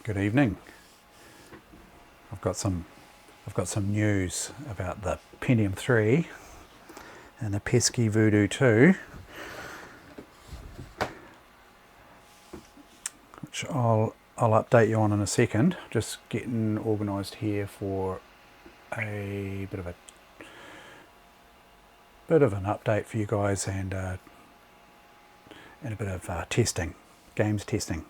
Good evening. I've got some news about the Pentium 3 and the pesky Voodoo2, which I'll update you on in a second. Just getting organised here for a bit of an update for you guys and a bit of testing, games testing.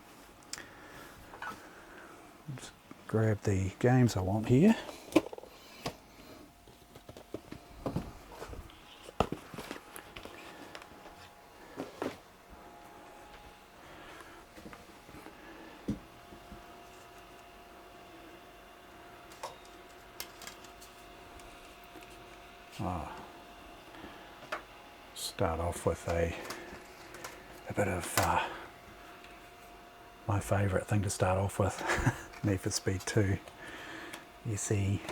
Just grab the games I want here. Start off with a bit of my favourite thing to start off with, Need for Speed 2. You see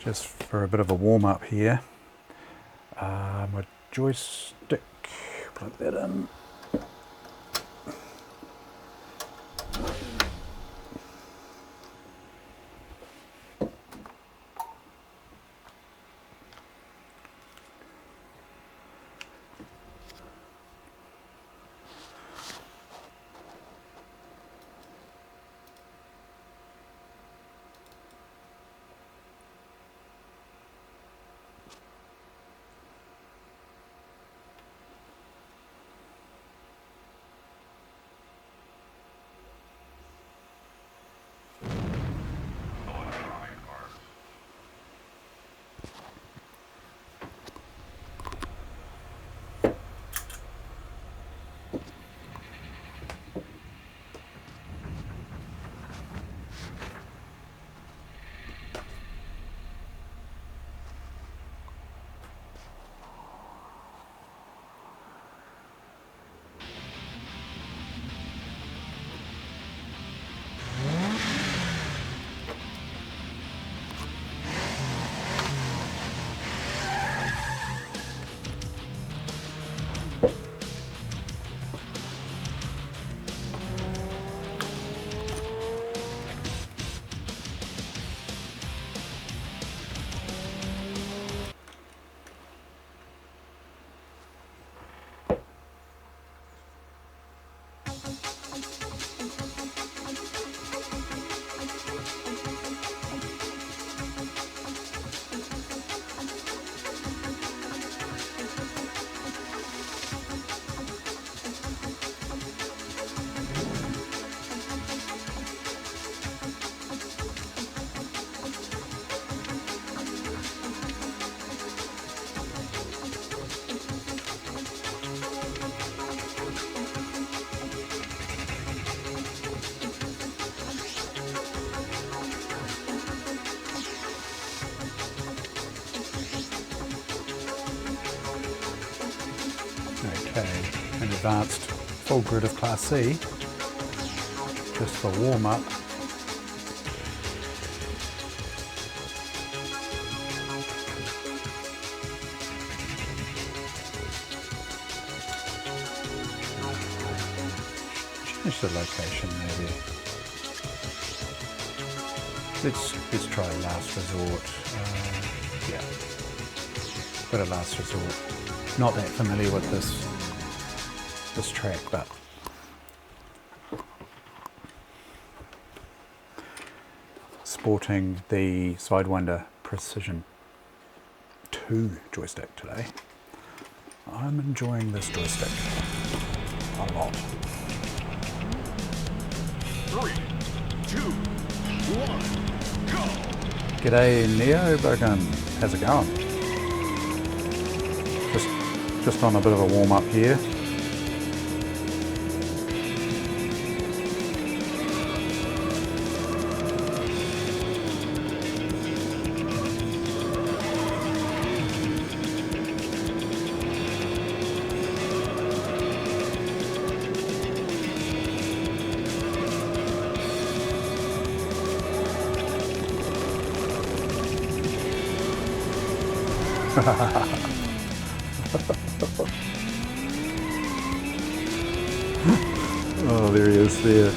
just for a bit of a warm-up here, my joystick, plug that in. Okay, an advanced full grid of Class C, just for warm-up. Change the location maybe. Let's try Last Resort. Yeah, bit of Last Resort. Not that familiar with this track, but sporting the Sidewinder Precision 2 joystick today. I'm enjoying this joystick a lot. 3, 2, 1, go! G'day Neo Bogan, how's it going? Just on a bit of a warm-up here. Oh, there he is there.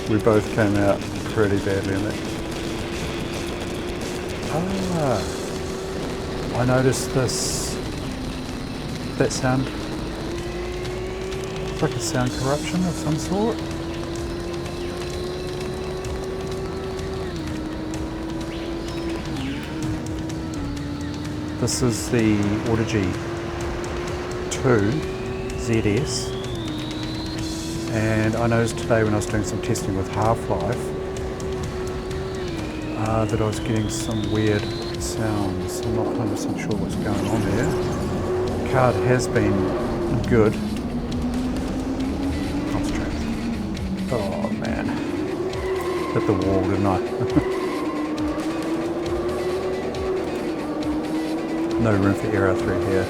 We both came out pretty badly in that. Ah, I noticed this. That sound. It's like a sound corruption of some sort. This is the Voodoo2 ZS, and I noticed today when I was doing some testing with Half-Life that I was getting some weird sounds. I'm not 100% sure what's going on there. The card has been good. Concentrate. Oh man, hit the wall, didn't I? No room for error through here.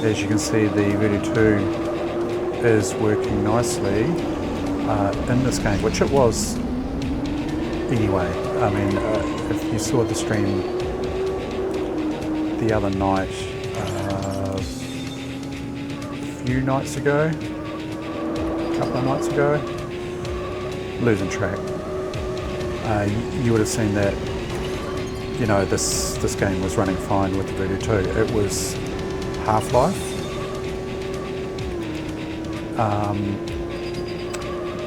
As you can see, the Voodoo2 is working nicely in this game, which it was anyway. I mean, if you saw the stream the other night, a few nights ago, couple of nights ago, losing track. You would have seen that, you know, this game was running fine with the Voodoo2. It was Half-Life,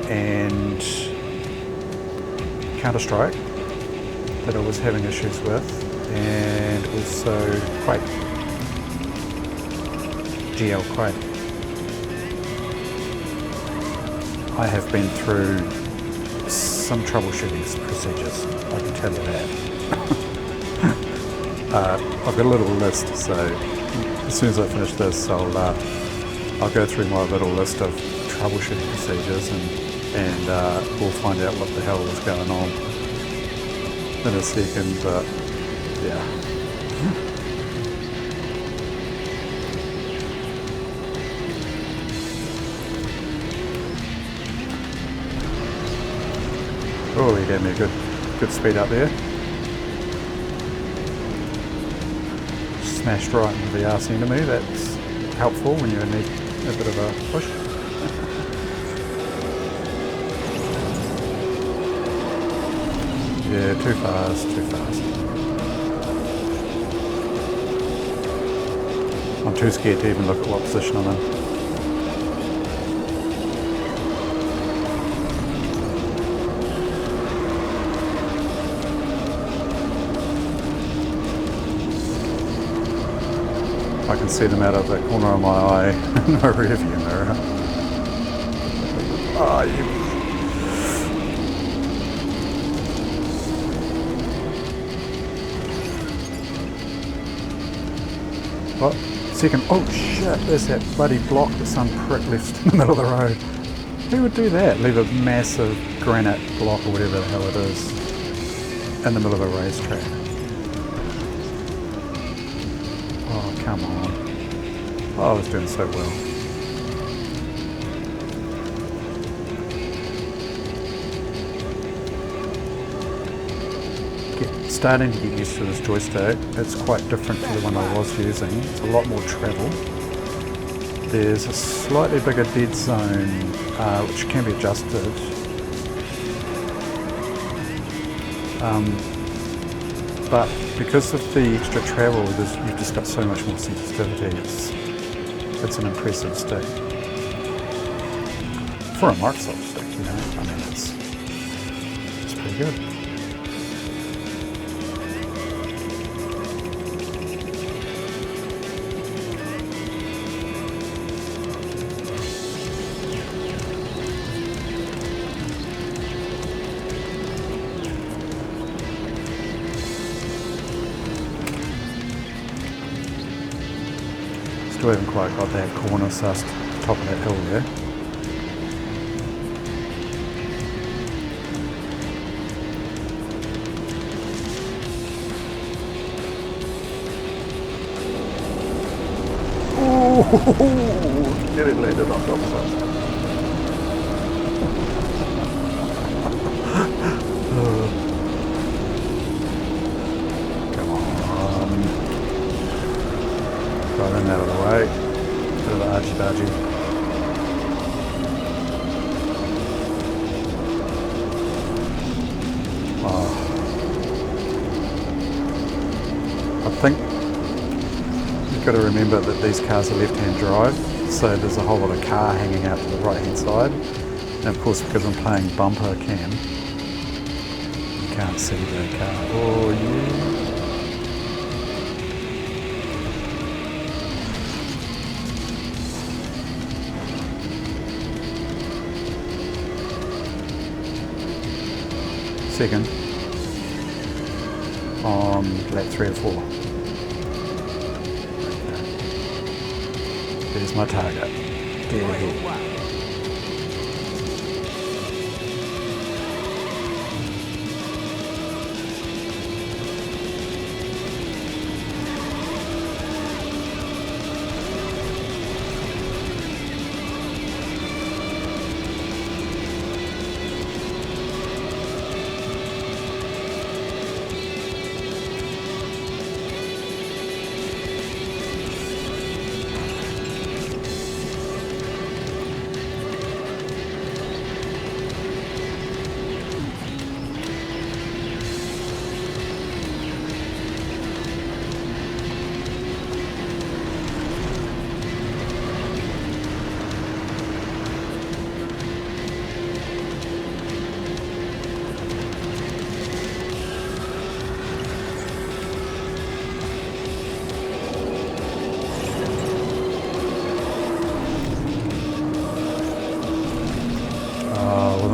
and Counter-Strike that I was having issues with, and also Quake, GL Quake. I have been through some troubleshooting procedures, I can tell you that. I've got a little list, so as soon as I finish this, I'll go through my little list of troubleshooting procedures, and we'll find out what the hell was going on in a second, but yeah. Oh, he gave me a good speed up there. Smashed right into the arse end of me. That's helpful when you need a bit of a push. Yeah, too fast. I'm too scared to even look at what position I'm in. I can see them out of the corner of my eye in my rearview mirror. Oh, Oh, second. Oh shit, there's that bloody block that some prick left in the middle of the road. Who would do that? Leave a massive granite block or whatever the hell it is in the middle of a racetrack. Oh, come on. Oh, I was doing so well. Starting to get used to this joystick. It's quite different to the one I was using. It's a lot more travel. There's a slightly bigger dead zone which can be adjusted. But because of the extra travel, you've just got so much more sensitivity. It's an impressive stick. For a Microsoft stick, you know, I mean, it's pretty good. Still haven't quite got that corner sussed, top of that hill there. Oh, nearly landed on top of us. got to remember that these cars are left-hand drive, so there's a whole lot of car hanging out to the right-hand side. And of course, because I'm playing bumper cam, you can't see the car. Oh, yeah. Second on lap 3 or 4. Okay. There's my target. Dead ahead.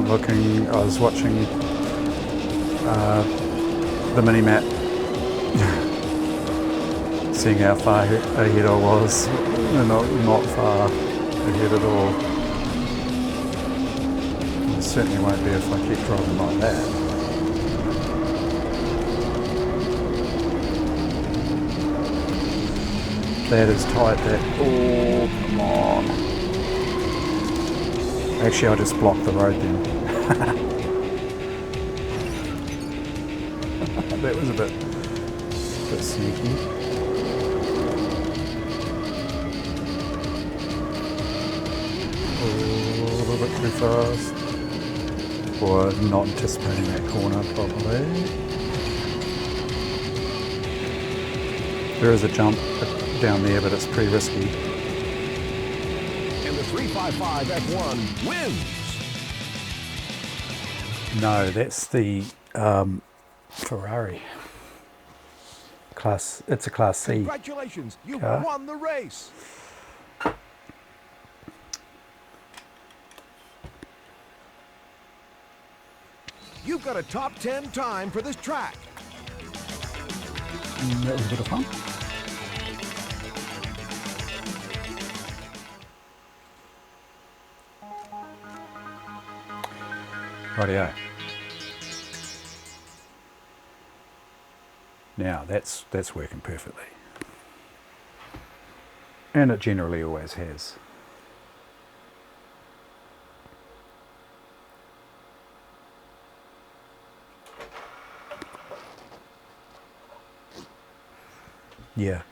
Looking, I was watching the mini map, seeing how far ahead I was. Not far ahead at all. It certainly won't be if I keep driving like that. That is tight, that. Oh, come on. Actually, I just blocked the road then. That was a bit sneaky. Oh, a little bit too fast. Or not anticipating that corner properly. There is a jump down there, but it's pretty risky. And the 355 F1 wins. No, that's the Ferrari. It's a Class C. Congratulations, you car. won the race. You've got a top 10 time for this track. That was a bit of fun. Rightio. Now that's working perfectly. And it generally always has. Yeah,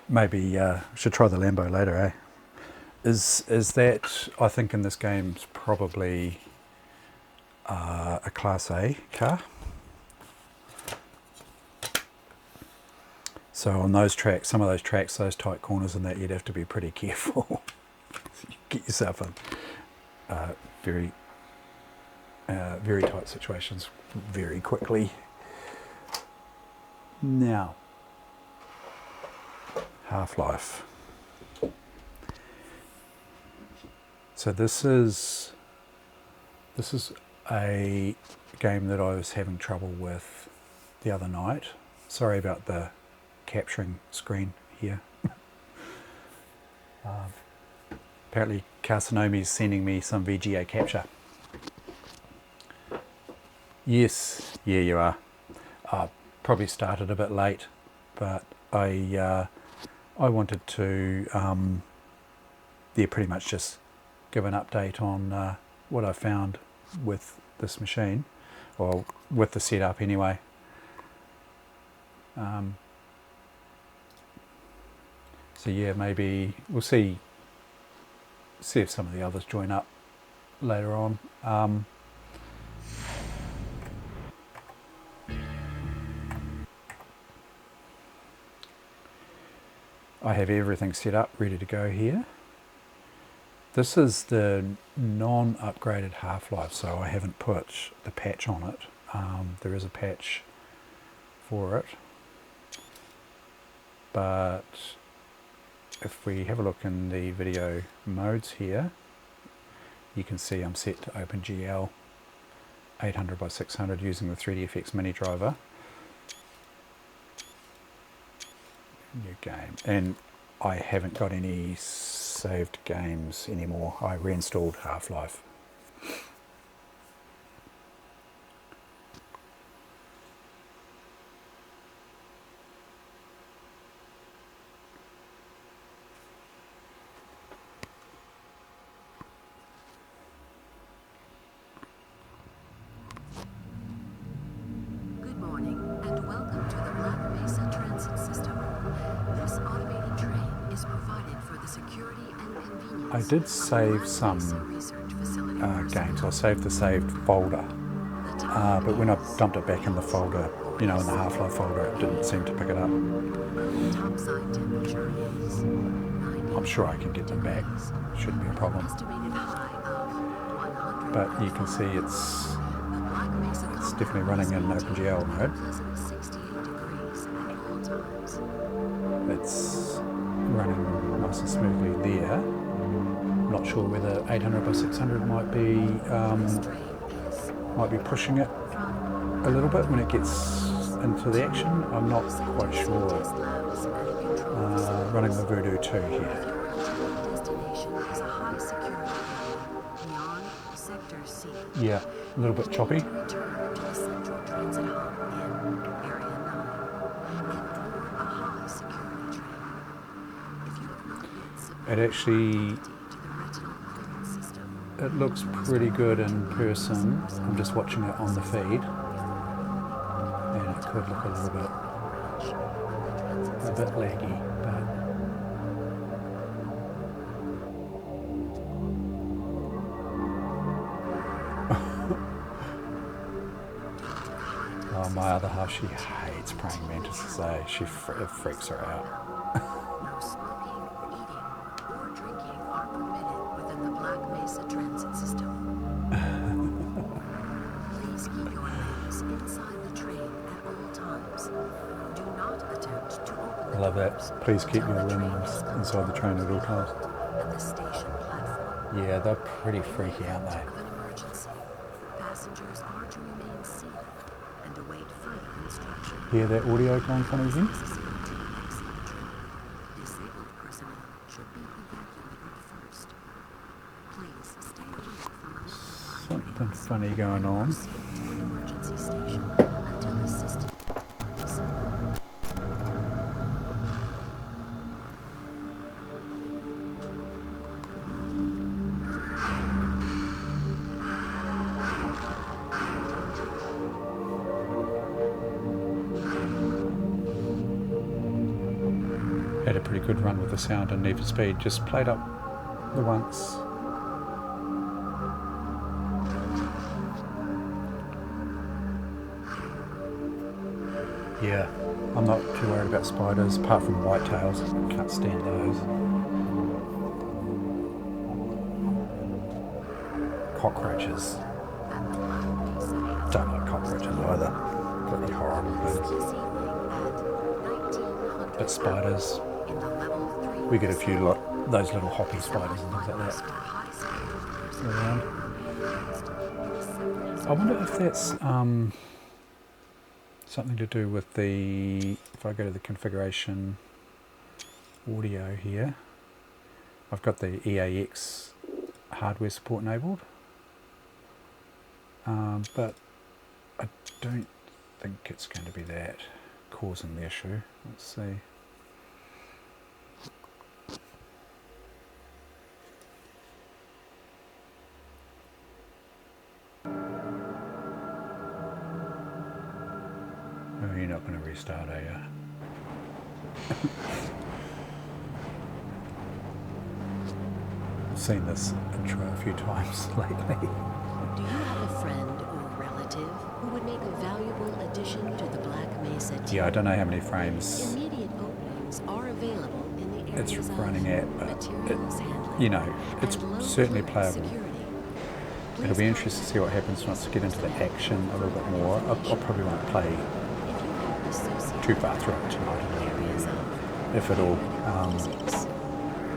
maybe should try the Lambo later, eh? Is that, I think in this game's probably a Class A car. So on those tracks, some of those tracks, those tight corners and that, you'd have to be pretty careful. You get yourself in very tight situations very quickly. Now, Half-Life. So this is a game that I was having trouble with the other night. Sorry about the capturing screen here. Apparently Carcinomi's sending me some VGA capture. Yes, yeah, you are. Probably started a bit late, but I wanted to pretty much just give an update on what I found with this machine, or with the setup anyway. So yeah, maybe we'll see if some of the others join up later on. I have everything set up, ready to go here. This is the non-upgraded Half-Life, so I haven't put the patch on it. There is a patch for it, but if we have a look in the video modes here, you can see I'm set to OpenGL 800 by 600 using the 3DFX mini driver. New game, and I haven't got any saved games anymore. I reinstalled Half-Life. Good morning and welcome to the Black Mesa Transit System. This automated train is provided for the security and convenience. I did save some games. I saved the saved folder, but when I dumped it back in the folder, you know, in the Half-Life folder, it didn't seem to pick it up. Topside temperature is 90. I'm sure I can get them back. Shouldn't be a problem. Estimated high of 100. But you can see it's definitely running in OpenGL mode. 68 degrees at all times. It's running nice and smoothly there. I'm not sure whether 800 by 600 might be pushing it a little bit when it gets into the action. I'm not quite sure. Running the Voodoo2 here. Destination is a high security area beyond Sector C. Yeah, a little bit choppy. Return to the Central Transit Hub in Area 9 and board a high security train. If you have not yet submitted It actually, to the retinal alert system, it looks pretty good in person. I'm just watching it on the feed, and it could look a bit laggy, but oh, my other half, she hates praying mantises. It freaks her out. no smoking, eating, or drinking are permitted within the Black Mesa Transit System. Please keep your limbs inside the train at all times. Do not attempt to open the I love doors that. Please keep until your the train limbs is inside the train at all times. at the station platform. Yeah, they're pretty freaky, aren't they? Of an emergency, passengers are to remain seated and await further instruction. Hear that audio going funny again? Necessary to exit the train. Disabled personnel should be evacuated first. Please stay away from the Something funny going on. to an emergency station until assistance. Had a pretty good run with the sound and Need for Speed. Just played up the once. Yeah, I'm not too worried about spiders, apart from whitetails. Can't stand those. Cockroaches. Don't like cockroaches either. Bloody horrible things. But spiders, we get a few those little hoppy spiders and things like that around. I wonder if that's something to do with the, if I go to the configuration audio here, I've got the EAX hardware support enabled, but I don't think it's going to be that causing the issue. Let's see. Oh, you're not going to restart, are you? I've seen this intro a few times lately. Do you have a friend or relative who would make a valuable addition to the Black Mesa team? Yeah, I don't know how many frames. Immediate openings are available in the it's areas of running at, but materials handling, you know, it's and low certainly clearance playable. security. It'll Please be interesting to contact see what the happens once I get into the personnel action a little bit for more. I information. probably won't play If you have associated too far through it tonight, areas of if at all. theoretical physics,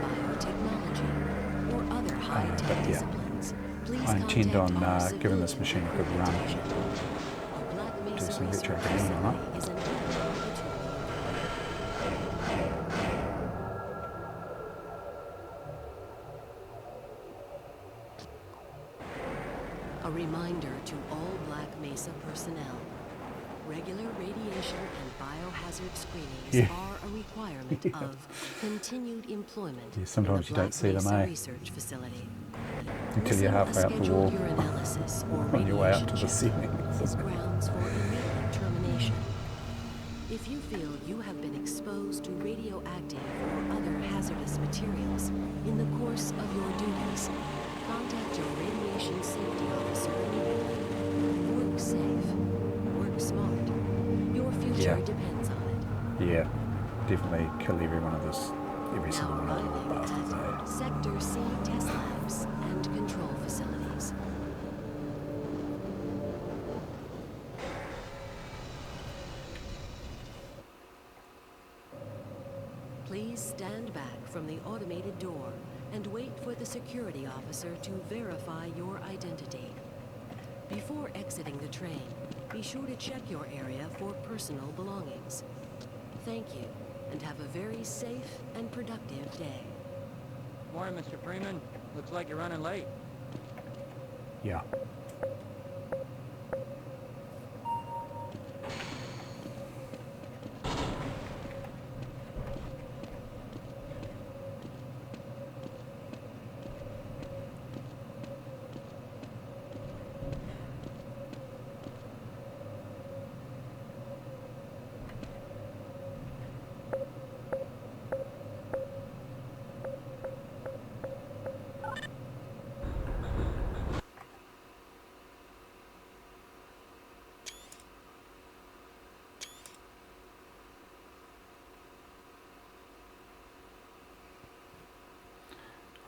biotechnology, or other high-tech But yeah, disciplines, please I intend contact on our giving this civilian machine a good run. division. The Black Do Mesa some retro Research gaming on Facility it. is an opportunity. A reminder to all Black Mesa personnel. Regular radiation and biohazard screenings Yeah. are a requirement of continued employment Yeah, sometimes in you the don't Black see them, Mesa eh? Research Facility. Until you're Missing halfway a up the scheduled wall urinalysis or on your way up radiation to the check ceiling. is grounds for immediate termination. If you feel you have been exposed to radioactive or other hazardous materials in the course of your duties, contact your radiation safety officer immediately. Work safe. Work smart. Your future Yeah. depends on it. Yeah, definitely kill every single Now one of them little arriving bastards, at eh? Sector C test labs and control facilities. Please stand back from the automated door and wait for the security officer to verify your identity. Before exiting the train, be sure to check your area for personal belongings. Thank you, and have a very safe and productive day. Morning, Mr. Freeman. Looks like you're running late. Yeah.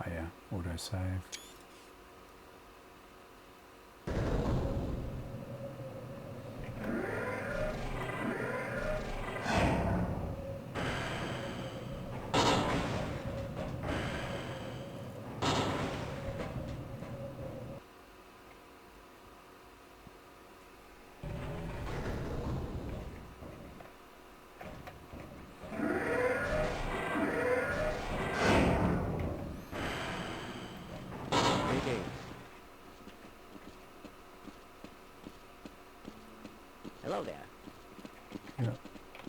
Oh yeah, auto save. Hello there. Yeah. Hey,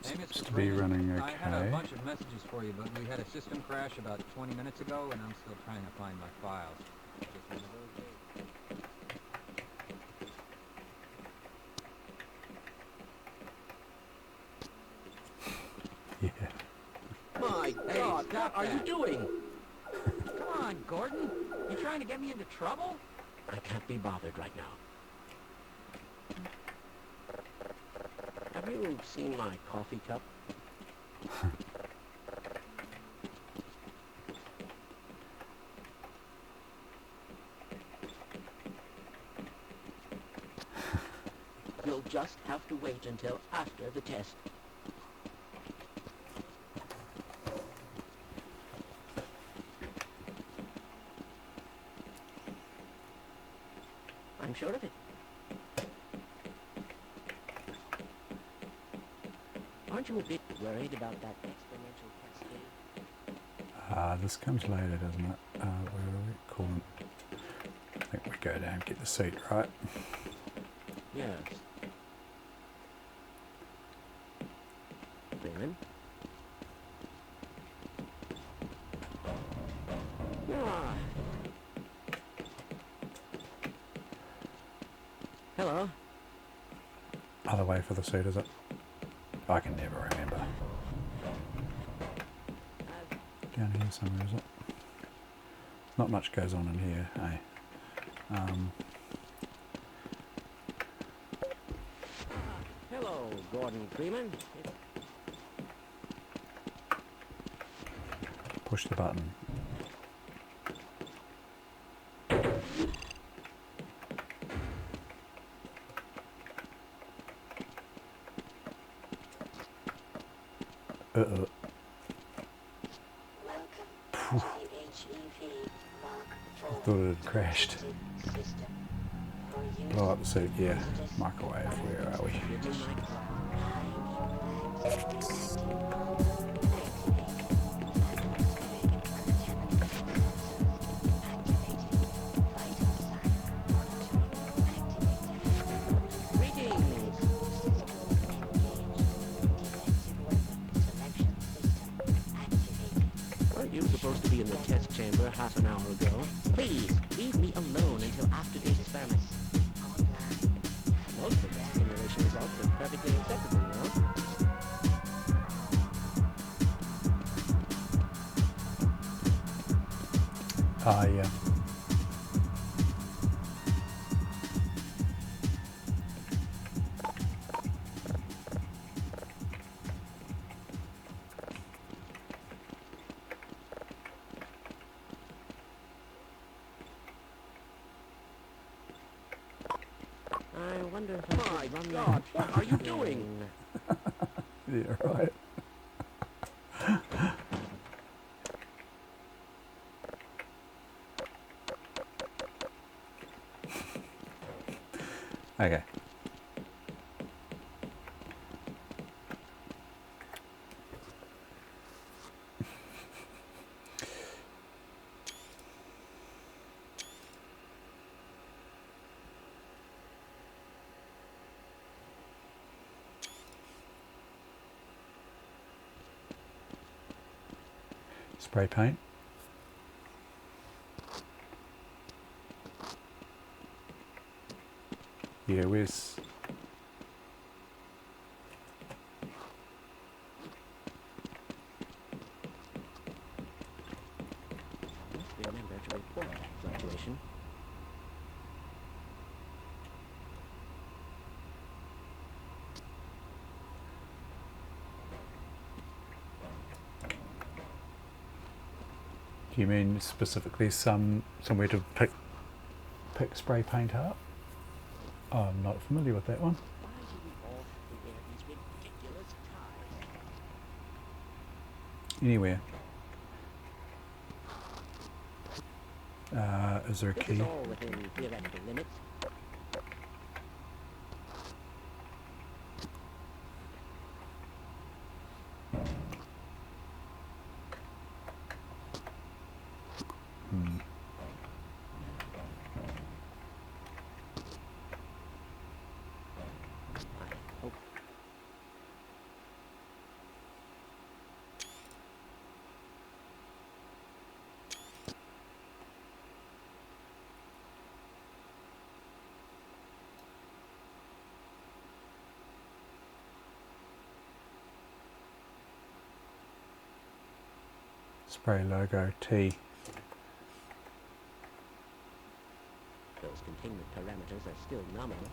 Seems Mr. to be Freeman. running I had a okay. bunch of messages for you, but we had a system crash about 20 minutes ago, and I'm still trying to find my files. Just one of those days. Yeah. My Hey, God, stop what are you that. doing? Come on, Gordon. You trying to get me into trouble? I can't be bothered right now. Have you seen my coffee cup? You'll just have to wait until after the test. I'm sure of it. Aren't you a bit worried about that exponential cascade? This comes later, doesn't it? Where are we? Cool. I think we go down and get the seat, right? Yes. Freeman? Ah. Hello. Other way for the seat, is it? I can never remember. Down here somewhere, is it? Not much goes on in here, eh? Hello, Gordon Freeman. push the button. Uh-oh. Phew. I thought it had crashed. Blow up the suit, yeah. Microwave, where are we? Weren't you supposed to be in the test chamber half an hour ago? Please, leave me alone until after these experiments. Most of the simulation results are perfectly acceptable, you know? Ah, yeah. I wonder if I My should run God, that what are you doing? thing. Yeah, right. Okay. Spray paint. Yeah, where's... Remember to report that fluctuation. Do you mean specifically somewhere to pick spray paint up? Oh, I'm not familiar with that one. Why do we all have to wear these ridiculous ties? Anywhere. Is there a This key? is all within theoretical limits. Hmm. I hope. Spray logo T. Those containment parameters are still nominal.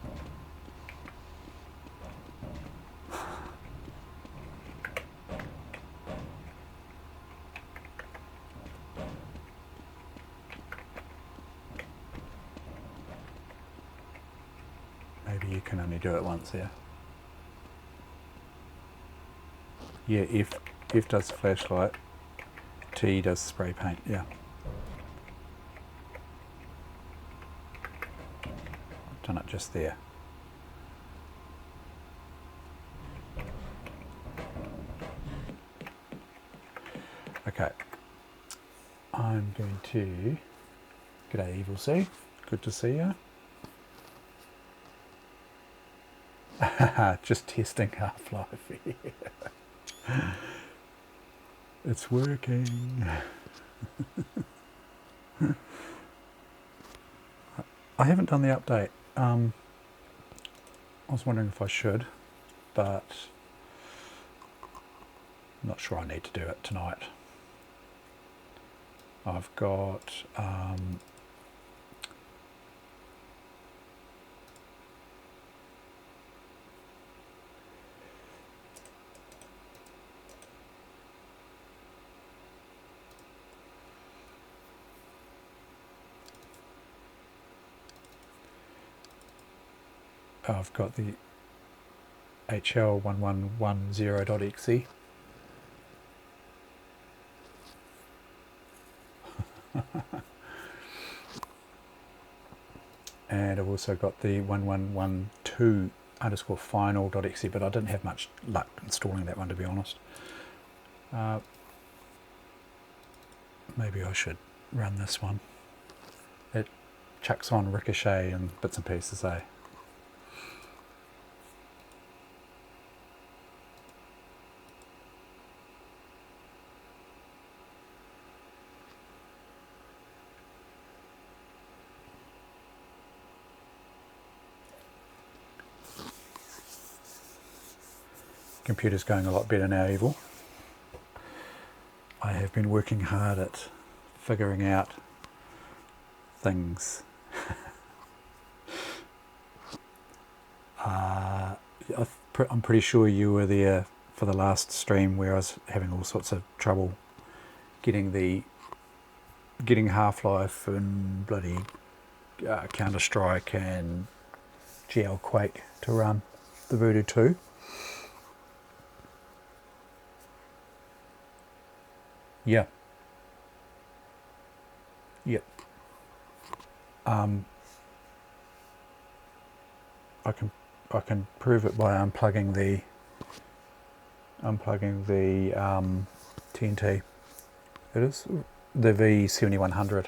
Maybe you can only do it once here. Yeah, F does flashlight. T does spray paint, yeah. I've done it just there. Okay. I'm going to... G'day, Evil C. Good to see you. Just testing Half-Life. It's working. I haven't done the update. I was wondering if I should, but I'm not sure I need to do it tonight. I've got I've got the HL1110.exe. And I've also got the 1112_final.exe, but I didn't have much luck installing that one, to be honest. Maybe I should run this one. It chucks on Ricochet and bits and pieces, eh? Computer's going a lot better now, Evil. I have been working hard at figuring out things. I'm pretty sure you were there for the last stream where I was having all sorts of trouble getting Half-Life and bloody Counter-Strike and GL Quake to run the Voodoo2. Yeah. Yep. I can prove it by unplugging the TNT. It is the V7100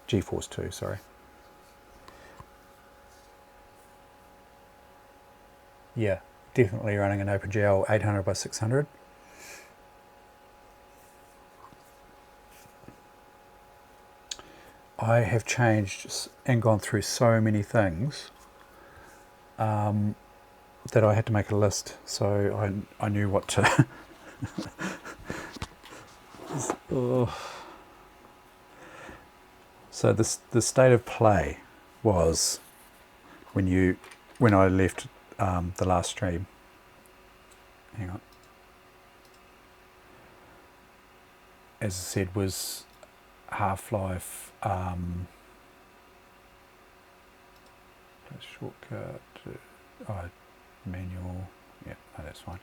GeForce 2. Sorry. Yeah, definitely running an OpenGL 800 by 600. I have changed and gone through so many things that I had to make a list, so I knew what to. So the state of play was when I left the last stream. Hang on. As I said, was Half-Life shortcut, manual, yeah, no, that's fine.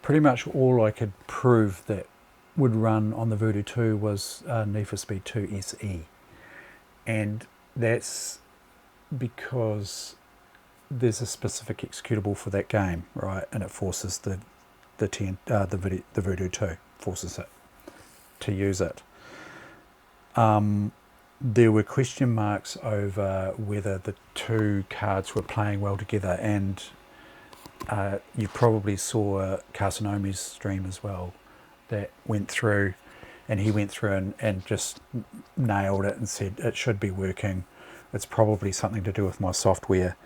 Pretty much all I could prove that would run on the Voodoo2 was Need for Speed 2 SE, and that's because there's a specific executable for that game, right? And it forces the Voodoo2 forces it to use it. There were question marks over whether the two cards were playing well together, and you probably saw Carcinomi's stream as well that went through, and he went through and just nailed it and said it should be working. It's probably something to do with my software,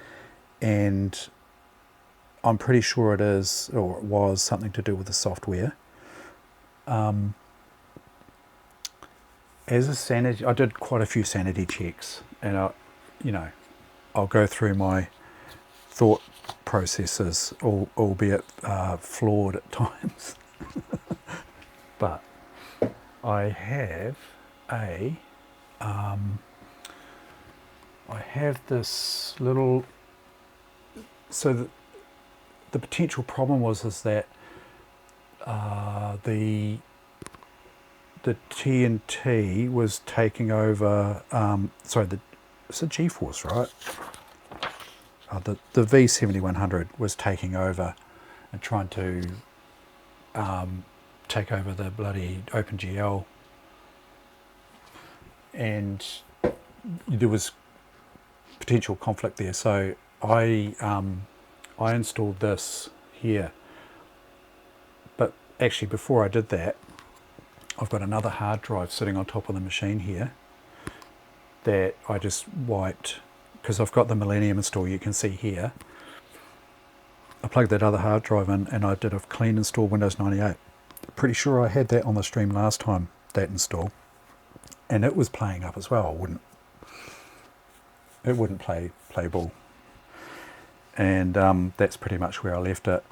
and I'm pretty sure it is, or it was something to do with the software. As a sanity, I did quite a few sanity checks, and I'll go through my thought processes, albeit flawed at times. But I have this little. So the potential problem is that the TNT was taking over. It's a GeForce, right? The V7100 was taking over and trying to take over the bloody OpenGL, and there was potential conflict there. So I installed this here, but actually before I did that, I've got another hard drive sitting on top of the machine here that I just wiped, because I've got the Millennium install, you can see here. I plugged that other hard drive in and I did a clean install Windows 98. Pretty sure I had that on the stream last time, that install, and it was playing up as well. It wouldn't play ball, and that's pretty much where I left it.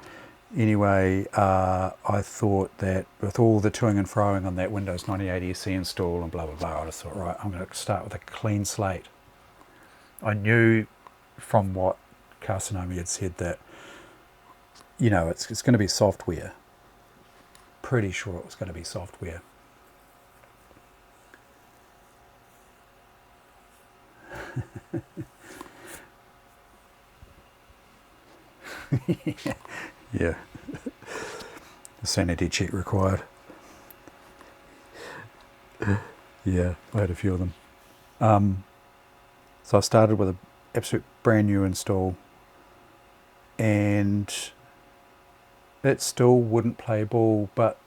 Anyway, I thought that with all the toing and froing on that Windows 98 SE install and blah blah blah, I just thought, right, I'm going to start with a clean slate. I knew from what Kasanomi had said that, you know, it's going to be software. Pretty sure it was going to be software. Yeah. A sanity check required. Yeah, I had a few of them. So I started with an absolute brand new install, and it still wouldn't play ball. But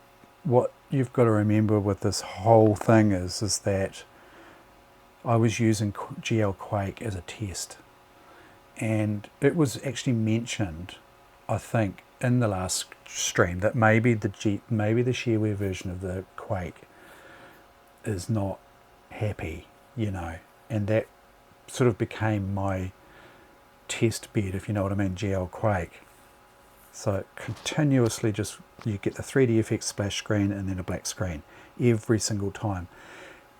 what you've got to remember with this whole thing is that I was using GL Quake as a test, and it was actually mentioned, I think, in the last stream that maybe the shareware version of the Quake is not happy, you know, and that sort of became my test bed, if you know what I mean, GL Quake. So it continuously just, you get the 3D splash screen and then a black screen every single time.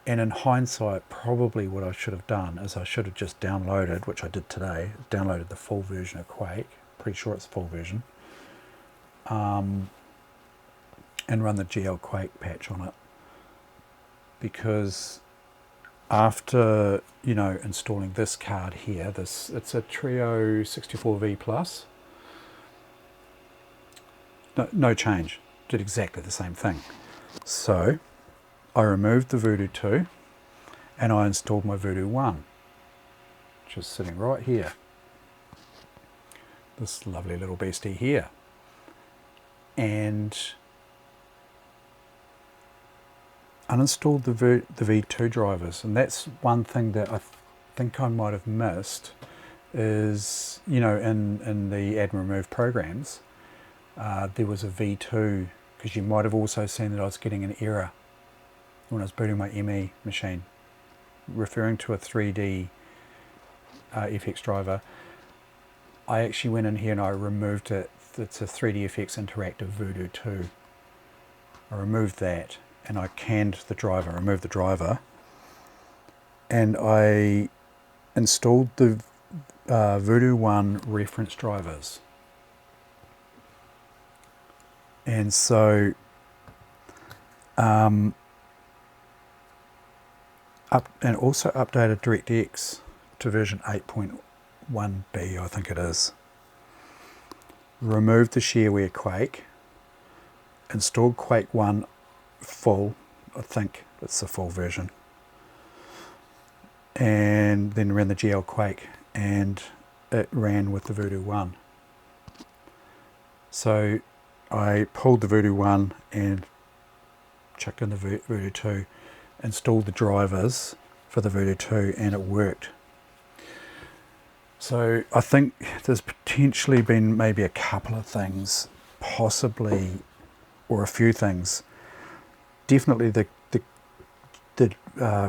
And in hindsight, probably what I should have done is I should have just downloaded, which I did today, downloaded the full version of Quake, pretty sure it's the full version, and run the GL Quake patch on it. Because after, you know, installing this card here, it's a Trio 64V Plus, no change, did exactly the same thing. So I removed the Voodoo2 and I installed my Voodoo1, which is sitting right here, this lovely little beastie here. And uninstalled the V2 drivers, and that's one thing that I think I might have missed is, you know, in the add and remove programs, there was a V2, because you might have also seen that I was getting an error when I was booting my ME machine referring to a 3D FX driver. I actually went in here and I removed it. It's a 3D FX interactive Voodoo2. I removed that and I canned the driver, removed the driver, and I installed the Voodoo1 reference drivers. And so and also updated DirectX to version 8.1b, I think it is. Removed the shareware Quake, installed Quake 1 full, I think it's the full version, and then ran the GL Quake, and it ran with the Voodoo1. So I pulled the Voodoo1 and chucked in the Voodoo2, installed the drivers for the Voodoo2, and it worked. So I think there's potentially been maybe a couple of things, possibly, or a few things. Definitely the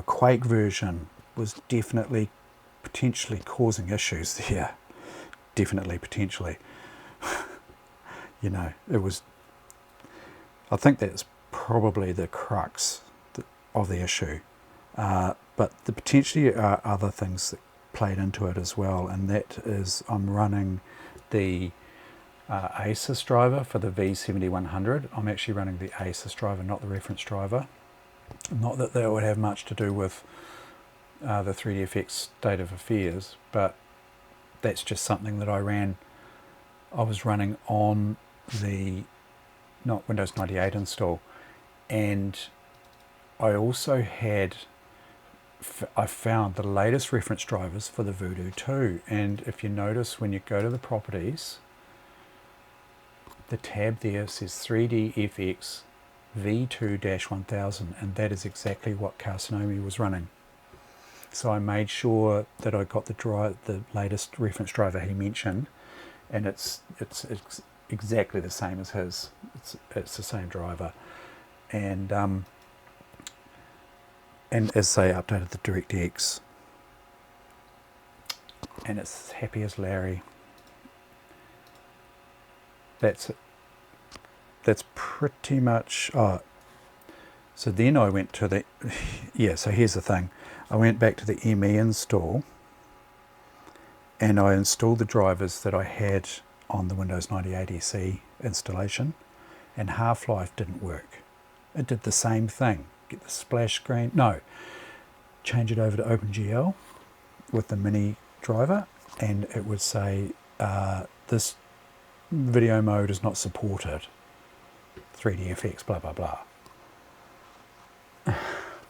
Quake version was definitely potentially causing issues there. Definitely, potentially. You know, it was, I think that's probably the crux of the issue. But there potentially are other things that played into it as well, and that is I'm running the ASUS driver for the V7100. I'm actually running the ASUS driver, not the reference driver. Not that would have much to do with the 3DFX state of affairs, but that's just something that I was running on the not Windows 98 install, and I also had I found the latest reference drivers for the Voodoo2, and if you notice when you go to the properties, the tab there says 3DFX V2-1000, and that is exactly what Kasanomi was running. So I made sure that I got the latest reference driver he mentioned, and it's exactly the same as his. It's the same driver, and as they updated the DirectX, and it's happy as Larry. That's pretty much. Oh, so then I went to the so here's the thing. I went back to the ME install, and I installed the drivers that I had on the Windows 98 SE installation, and Half-Life didn't work. It did the same thing. Get the splash screen. No, change it over to OpenGL with the mini driver, and it would say this video mode is not supported. 3DFX, blah blah blah.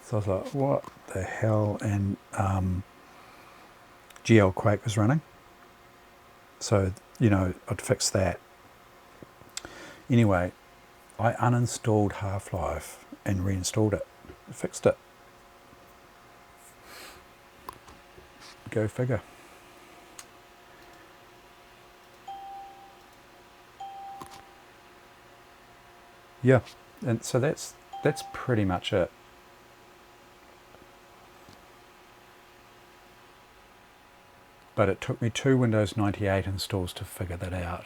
So I was like, what the hell? And GL Quake was running. So, you know, I'd fix that. Anyway, I uninstalled Half-Life and reinstalled it. Fixed it. Go figure. Yeah, and so that's pretty much it. But it took me 2 Windows 98 installs to figure that out.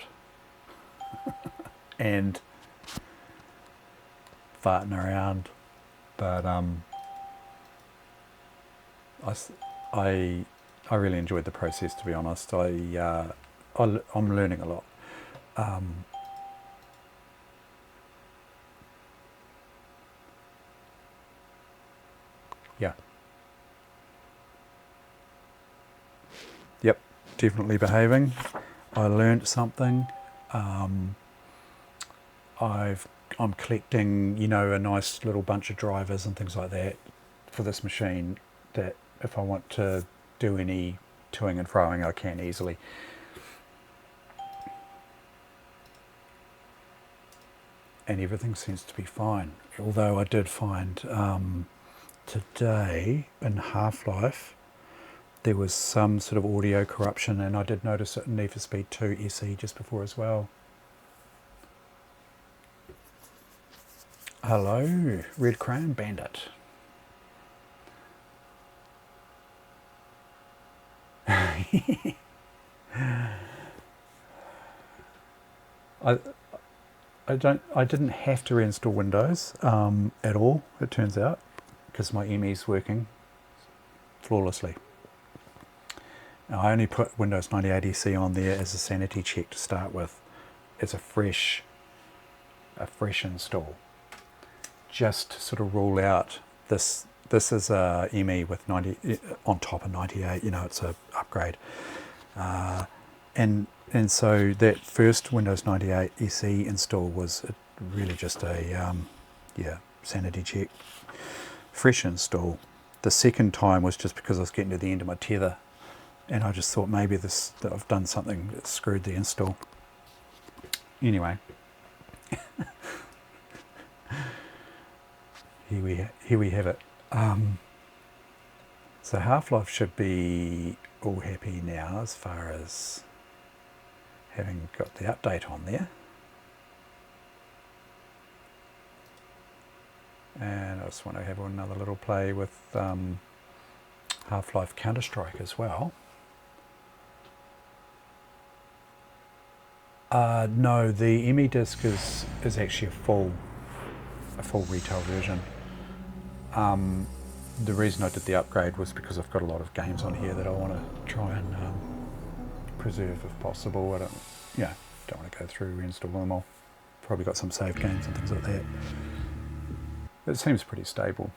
And farting around. But I really enjoyed the process, to be honest. I'm learning a lot. Yeah. Yep, definitely behaving. I learned something. I'm collecting, you know, a nice little bunch of drivers and things like that for this machine, that if I want to do any toing and froing, I can easily. And everything seems to be fine. Although I did find today in Half-Life there was some sort of audio corruption, and I did notice it in Need for Speed 2 SE just before as well. Hello, Red Crown Bandit. I didn't have to reinstall Windows at all, it turns out, because my ME's working flawlessly. Now, I only put Windows 98 SE on there as a sanity check to start with, as a fresh install, just to sort of rule out this. This is a ME with 90 on top of 98. You know, it's a upgrade, and so that first Windows 98 SE install was really just a sanity check, fresh install. The second time was just because I was getting to the end of my tether, and I just thought maybe that I've done something that screwed the install. Anyway, here we have it. So Half-Life should be all happy now as far as having got the update on there. And I just want to have another little play with Half-Life Counter-Strike as well. No, the ME disc is actually a full retail version. The reason I did the upgrade was because I've got a lot of games on here that I want to try and preserve if possible. I don't want to go through and reinstall them all. Probably got some save games and things like that. It seems pretty stable.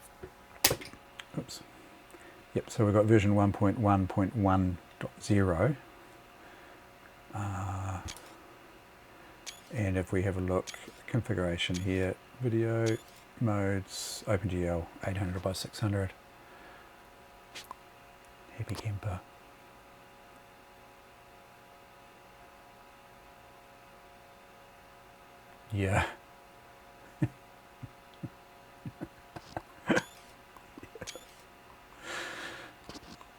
Oops. Yep, so we've got version 1.1.1.0. And if we have a look, configuration here, video, modes, OpenGL, 800 by 600. Happy camper. Yeah.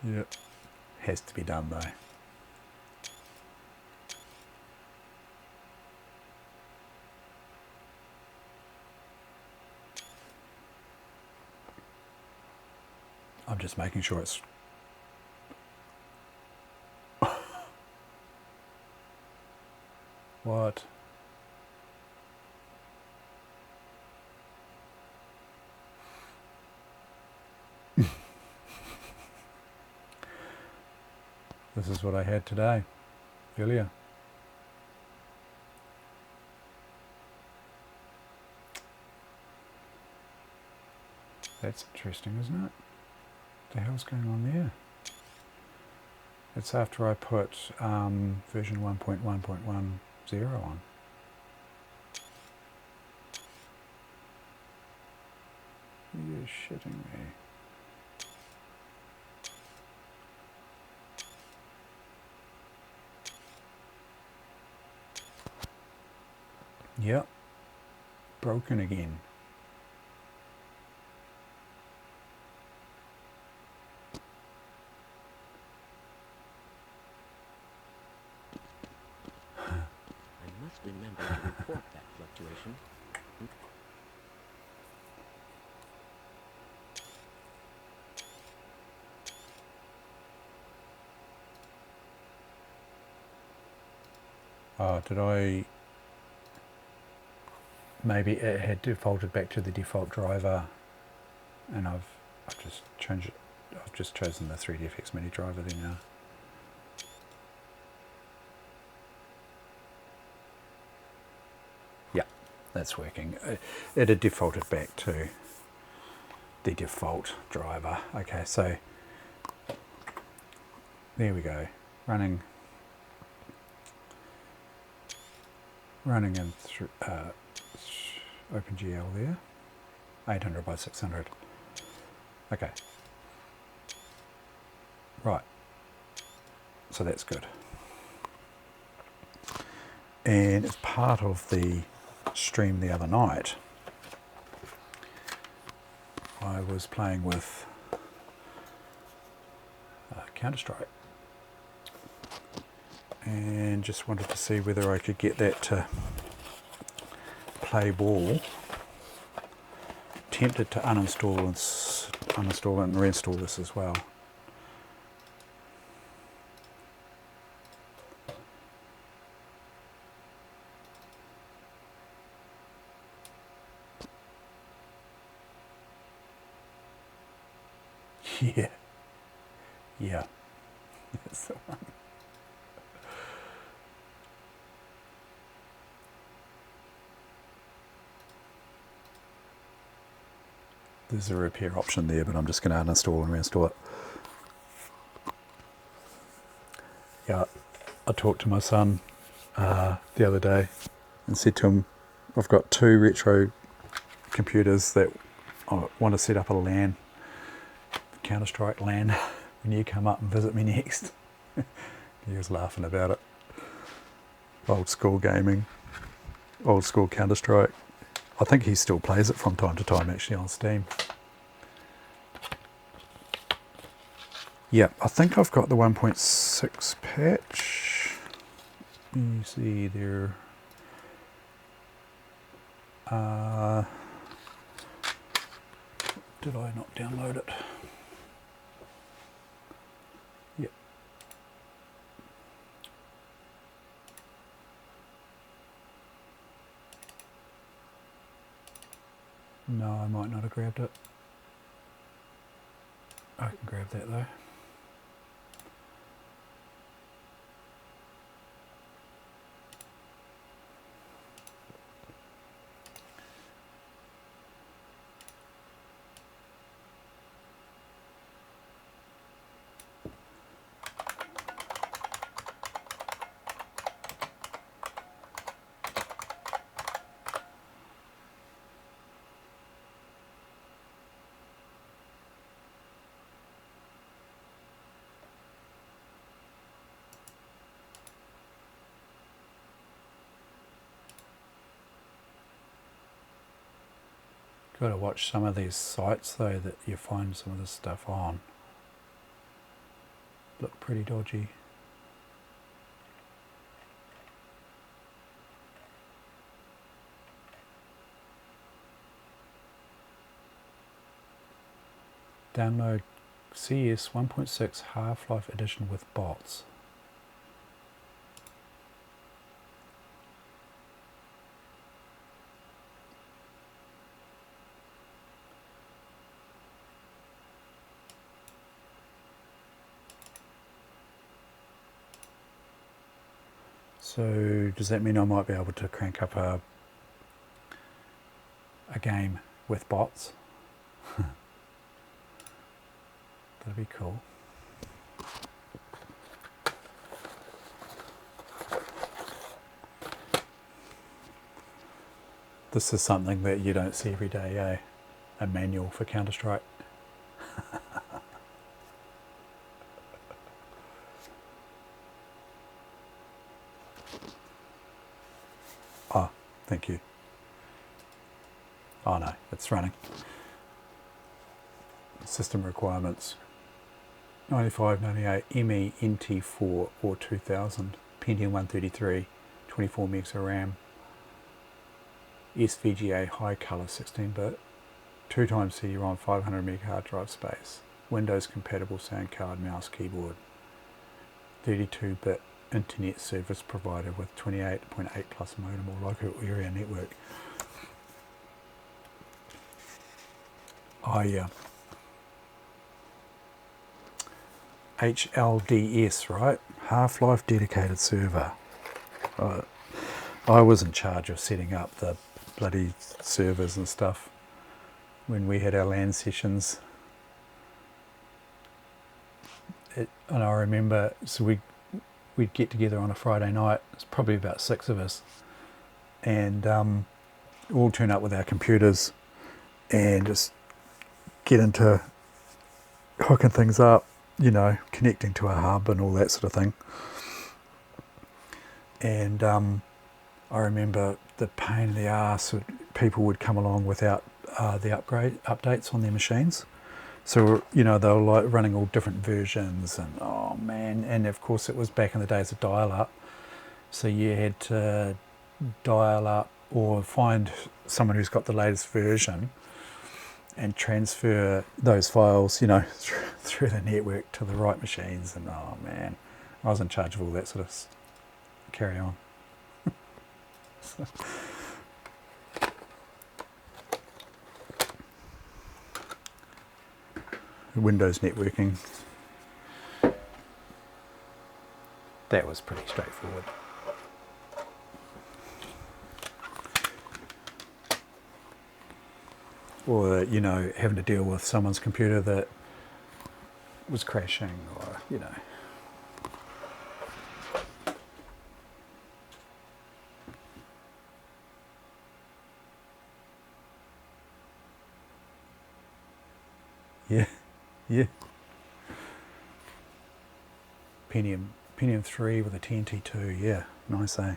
Yeah. Has to be done though. I'm just making sure it's what? This is what I had today, earlier. That's interesting, isn't it? What the hell's going on there? It's after I put version 1.1.10 on. You're shitting me. Yep. Broken again. I must remember to report that fluctuation. Did I... Maybe it had defaulted back to the default driver, and I've just changed it. I've just chosen the 3DFX Mini driver there now. Yeah, that's working. It had defaulted back to the default driver. Okay, so there we go. Running in through OpenGL there. 800 by 600. Okay. Right. So that's good. And as part of the stream the other night, I was playing with Counter-Strike and just wanted to see whether I could get that to play ball. Tempted to uninstall and reinstall this as well. Yeah. Yeah. That's the one. There's a repair option there, but I'm just going to uninstall and reinstall it. Yeah, I talked to my son the other day and said to him, I've got 2 retro computers that I want to set up a LAN, Counter-Strike LAN, when you come up and visit me next. He was laughing about it. Old school gaming, old school Counter-Strike. I think he still plays it from time to time actually on Steam. Yeah, I think I've got the 1.6 patch. You see there. Did I not download it? Yep. No, I might not have grabbed it. I can grab that though. Got to watch some of these sites though that you find some of this stuff on. Look pretty dodgy. Download CS 1.6 Half-Life Edition with bots. So does that mean I might be able to crank up a game with bots? That'd be cool. This is something that you don't see every day, eh? A manual for Counter-Strike. Ah, thank you. Oh no, it's running. System requirements. 9598 ME NT4 or 2000. Pentium 133, 24 megs of RAM. SVGA high color 16-bit. 2x CD-ROM 500 meg hard drive space. Windows compatible sound card, mouse, keyboard. 32-bit internet service provider with 28.8 plus modem or local area network. Oh yeah. HLDS, right? Half-Life dedicated server. I was in charge of setting up the bloody servers and stuff when we had our LAN sessions. And I remember, so we'd get together on a Friday night. It's probably about 6 of us, and all turn up with our computers and just get into hooking things up, you know, connecting to a hub and all that sort of thing. And I remember the pain in the ass, people would come along without the updates on their machines. So, you know, they were like running all different versions, and oh man, and of course it was back in the days of dial-up. So you had to dial up or find someone who's got the latest version and transfer those files, you know, through the network to the right machines. And oh man, I was in charge of all that sort of carry on. Windows networking, that was pretty straightforward. Or, you know, having to deal with someone's computer that was crashing, or, you know. Yeah, yeah. Pentium 3 with a TNT2, yeah, nice, eh?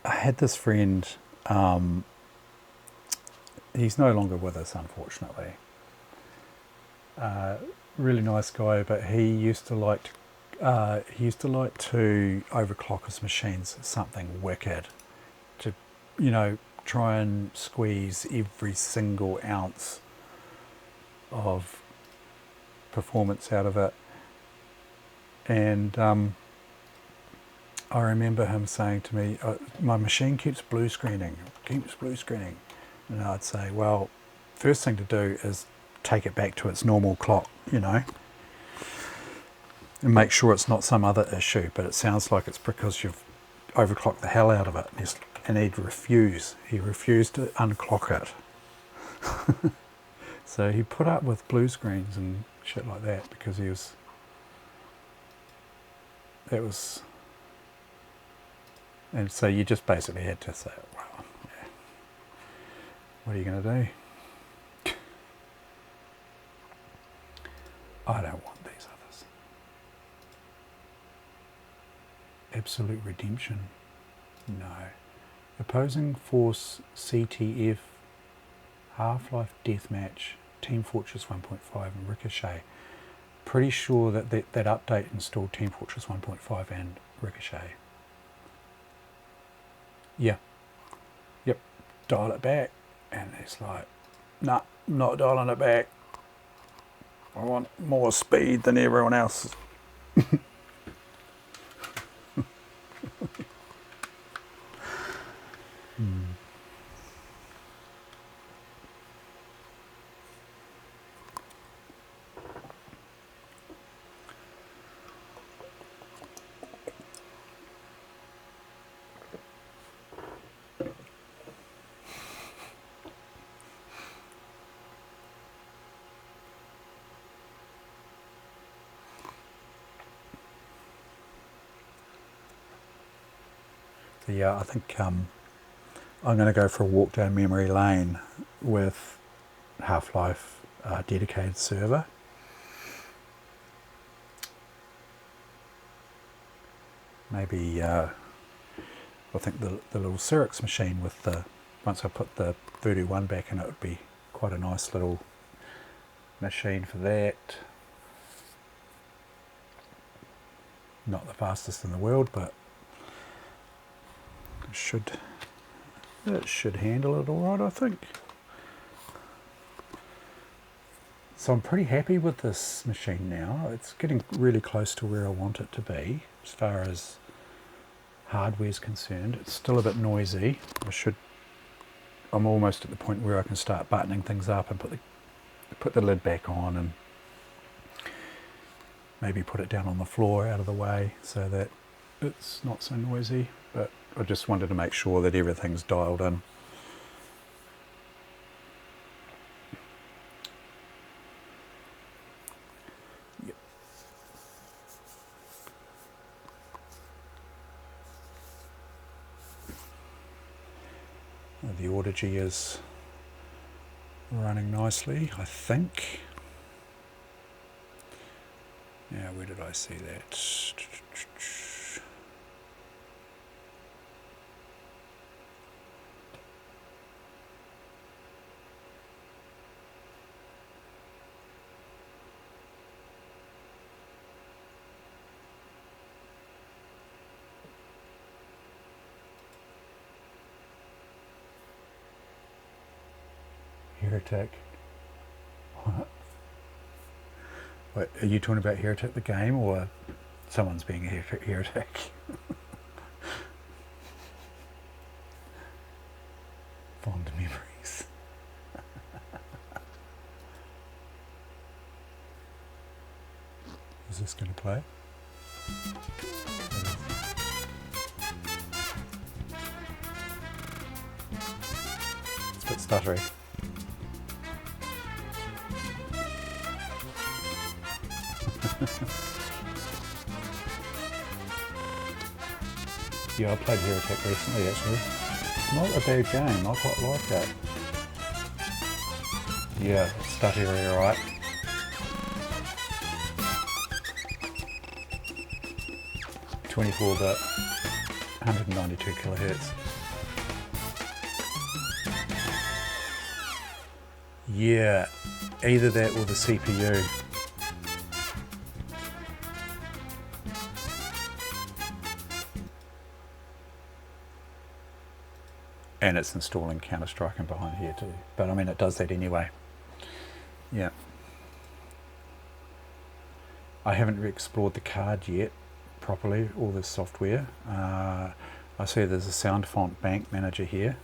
I had this friend, he's no longer with us, unfortunately. Really nice guy, but he used to like to overclock his machines something wicked, to, you know, try and squeeze every single ounce of performance out of it. And I remember him saying to me, my machine keeps blue screening. And I'd say, well, first thing to do is take it back to its normal clock, you know, and make sure it's not some other issue. But it sounds like it's because you've overclocked the hell out of it. And he refused to unclock it. So he put up with blue screens and shit like that because and so you just basically had to say, well, yeah, what are you going to do? I don't want these others. Absolute redemption. No. Opposing Force CTF, Half-Life Deathmatch, Team Fortress 1.5 and Ricochet. Pretty sure that update installed Team Fortress 1.5 and Ricochet. Yeah. Yep. Dial it back. And it's like, nah, not dialing it back. I want more speed than everyone else. But yeah, I think I'm going to go for a walk down memory lane with Half-Life dedicated server. Maybe I think the little Cyrix machine with the, once I put the Voodoo1 back in, it would be quite a nice little machine for that. Not the fastest in the world, but it should handle it all right, I think. So I'm pretty happy with this machine now. It's getting really close to where I want it to be as far as hardware is concerned. It's still a bit noisy. I'm almost at the point where I can start buttoning things up and put the lid back on, and maybe put it down on the floor out of the way so that it's not so noisy. But I just wanted to make sure that everything's dialed in. Yep. The Audigy is running nicely, I think. Yeah, where did I see that? Heretic. What, are you talking about Heretic the game, or someone's being a heretic? Fond memories. Is this going to play? It's a bit stuttery. Yeah, I played Heretic recently actually. Not a bad game, I quite like it. Yeah, stuttery alright. (24-bit), 192 kilohertz. Yeah, either that or the CPU. And it's installing Counter-Strike in behind here too. But I mean, it does that anyway. Yeah. I haven't explored the card yet properly, all this software. I see there's a sound font bank manager here.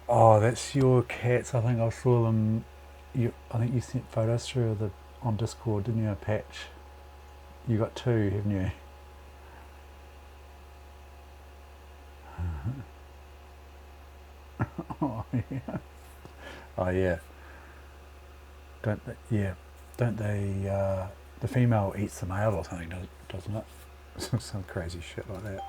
Oh, that's your cats. I think I saw them. I think you sent photos through on Discord, didn't you? A patch. You got two, haven't you? Oh yeah. Don't they, yeah? Don't they? The female eats the male or something, doesn't it? Some crazy shit like that.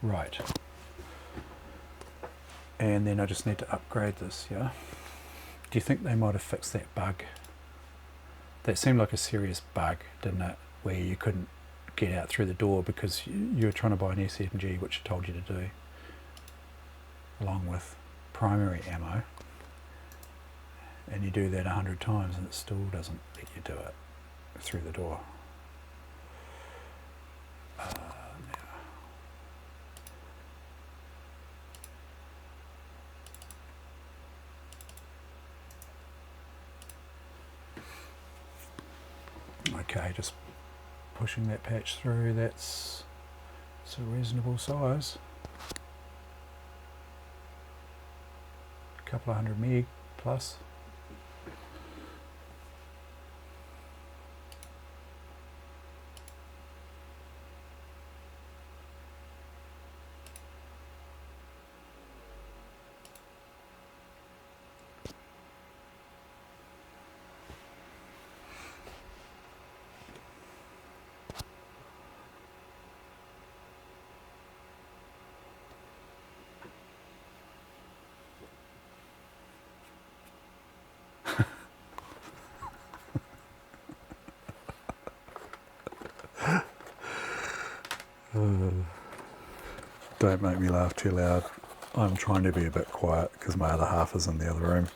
Right. And then I just need to upgrade this, yeah? Do you think they might have fixed that bug? That seemed like a serious bug, didn't it? Where you couldn't get out through the door because you were trying to buy an SMG, which it told you to do, along with primary ammo. And you do that 100 times and it still doesn't let you do it through the door. Okay, just pushing that patch through. It's a reasonable size. A couple of 100 meg plus. Don't make me laugh too loud. I'm trying to be a bit quiet because my other half is in the other room.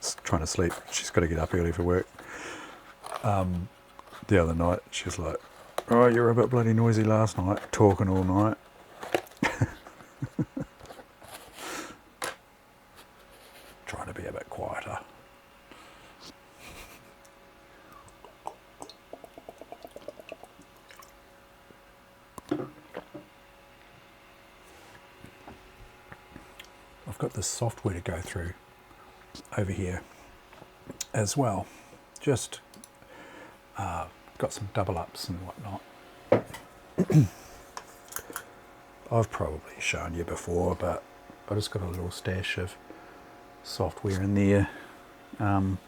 She's trying to sleep. She's got to get up early for work. The other night, she's like, "Oh, you were a bit bloody noisy last night, talking all night." Trying to be a bit quieter. I've got this software to go through over here as well. Just got some double ups and whatnot. I've probably shown you before, but I just got a little stash of software in there. I've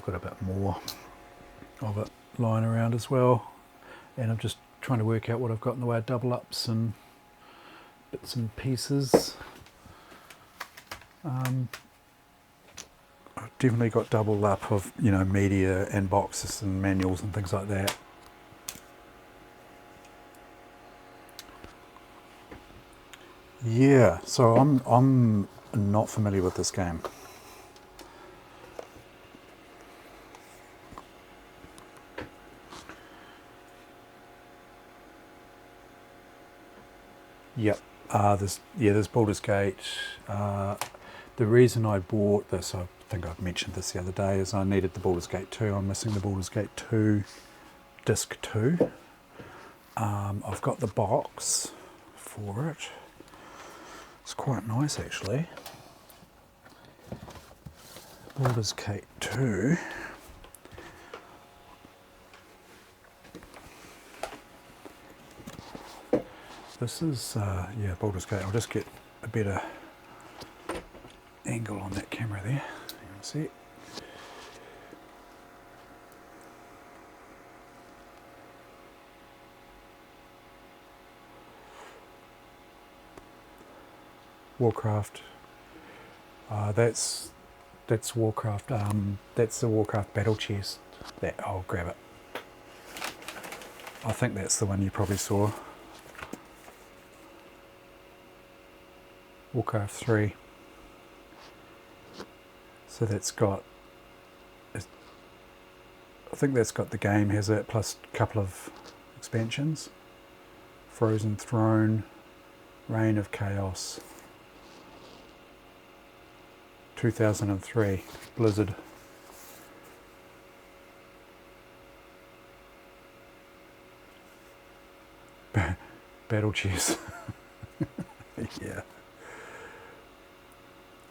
got a bit more of it lying around as well, and I'm just trying to work out what I've got in the way of double ups and bits and pieces. I've definitely got double up of, you know, media and boxes and manuals and things like that. Yeah, so I'm not familiar with this game. Yep. There's Baldur's Gate. The reason I bought this, I think I've mentioned this the other day, is I needed the Baldur's Gate 2. I'm missing the Baldur's Gate 2 disc 2. I've got the box for it. It's quite nice actually. Baldur's Gate 2. This is, yeah, Baldur's Gate. I'll just get a better angle on that camera there. You can see it. Warcraft. That's Warcraft. That's the Warcraft battle chest. That, I'll grab it. I think that's the one you probably saw. Warcraft 3. So that's got, I think that's got the game, has it, plus a couple of expansions. Frozen Throne, Reign of Chaos. 2003, Blizzard. Battle chess. Yeah.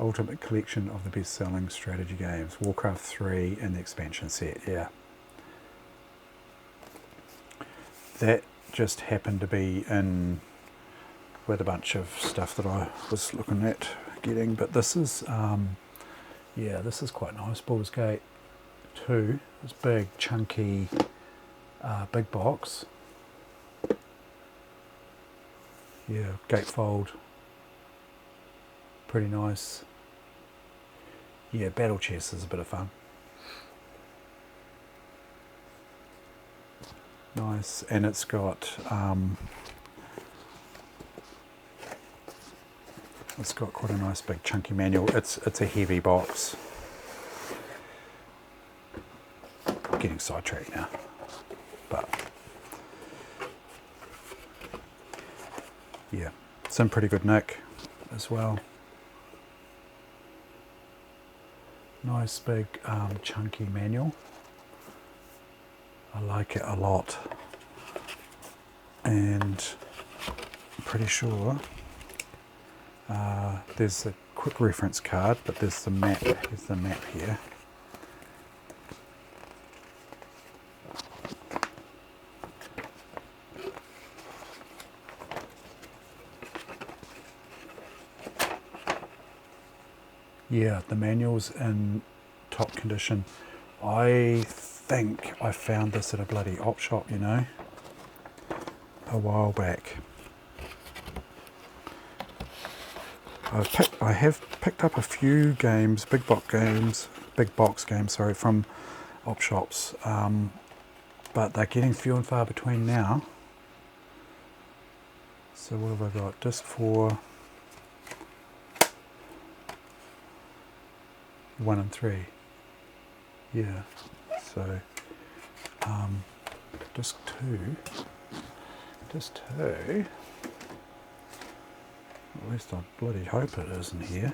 Ultimate collection of the best-selling strategy games. Warcraft 3 and the expansion set, yeah. that just happened to be in with a bunch of stuff that I was looking at getting, but this is yeah, this is quite nice. Baldur's Gate 2, this big chunky big box. Yeah, gatefold, pretty nice. Yeah, battle chest is a bit of fun. Nice, and it's got quite a nice big chunky manual. It's a heavy box. I'm getting sidetracked now, but yeah, it's in pretty good nick as well. Nice big chunky manual. I like it a lot, and I'm pretty sure there's a quick reference card, but there's the map. Here's the map here. Yeah, the manual's in top condition. I think I found this at a bloody op shop, you know, a while back. I have picked up a few games, big box games, sorry, from op shops, but they're getting few and far between now. So what have I got? Disc 4, 1 and 3. Yeah. So disc 2. At least I bloody hope it isn't here.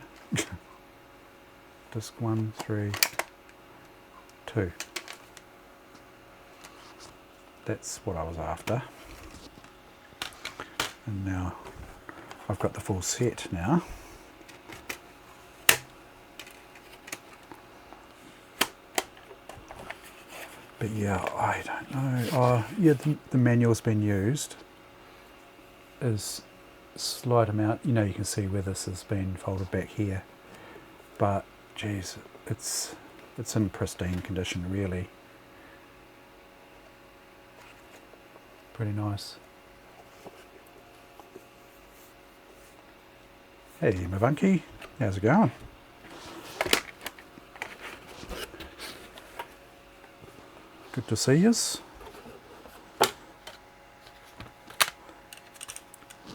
Disc 1, 3, 2. That's what I was after. And now I've got the full set now. But yeah, I don't know. Yeah, the manual's been used. Is slight amount. You know, you can see where this has been folded back here. But geez, it's in pristine condition, really. Pretty nice. Hey, Mavanki, how's it going? Good to see yous.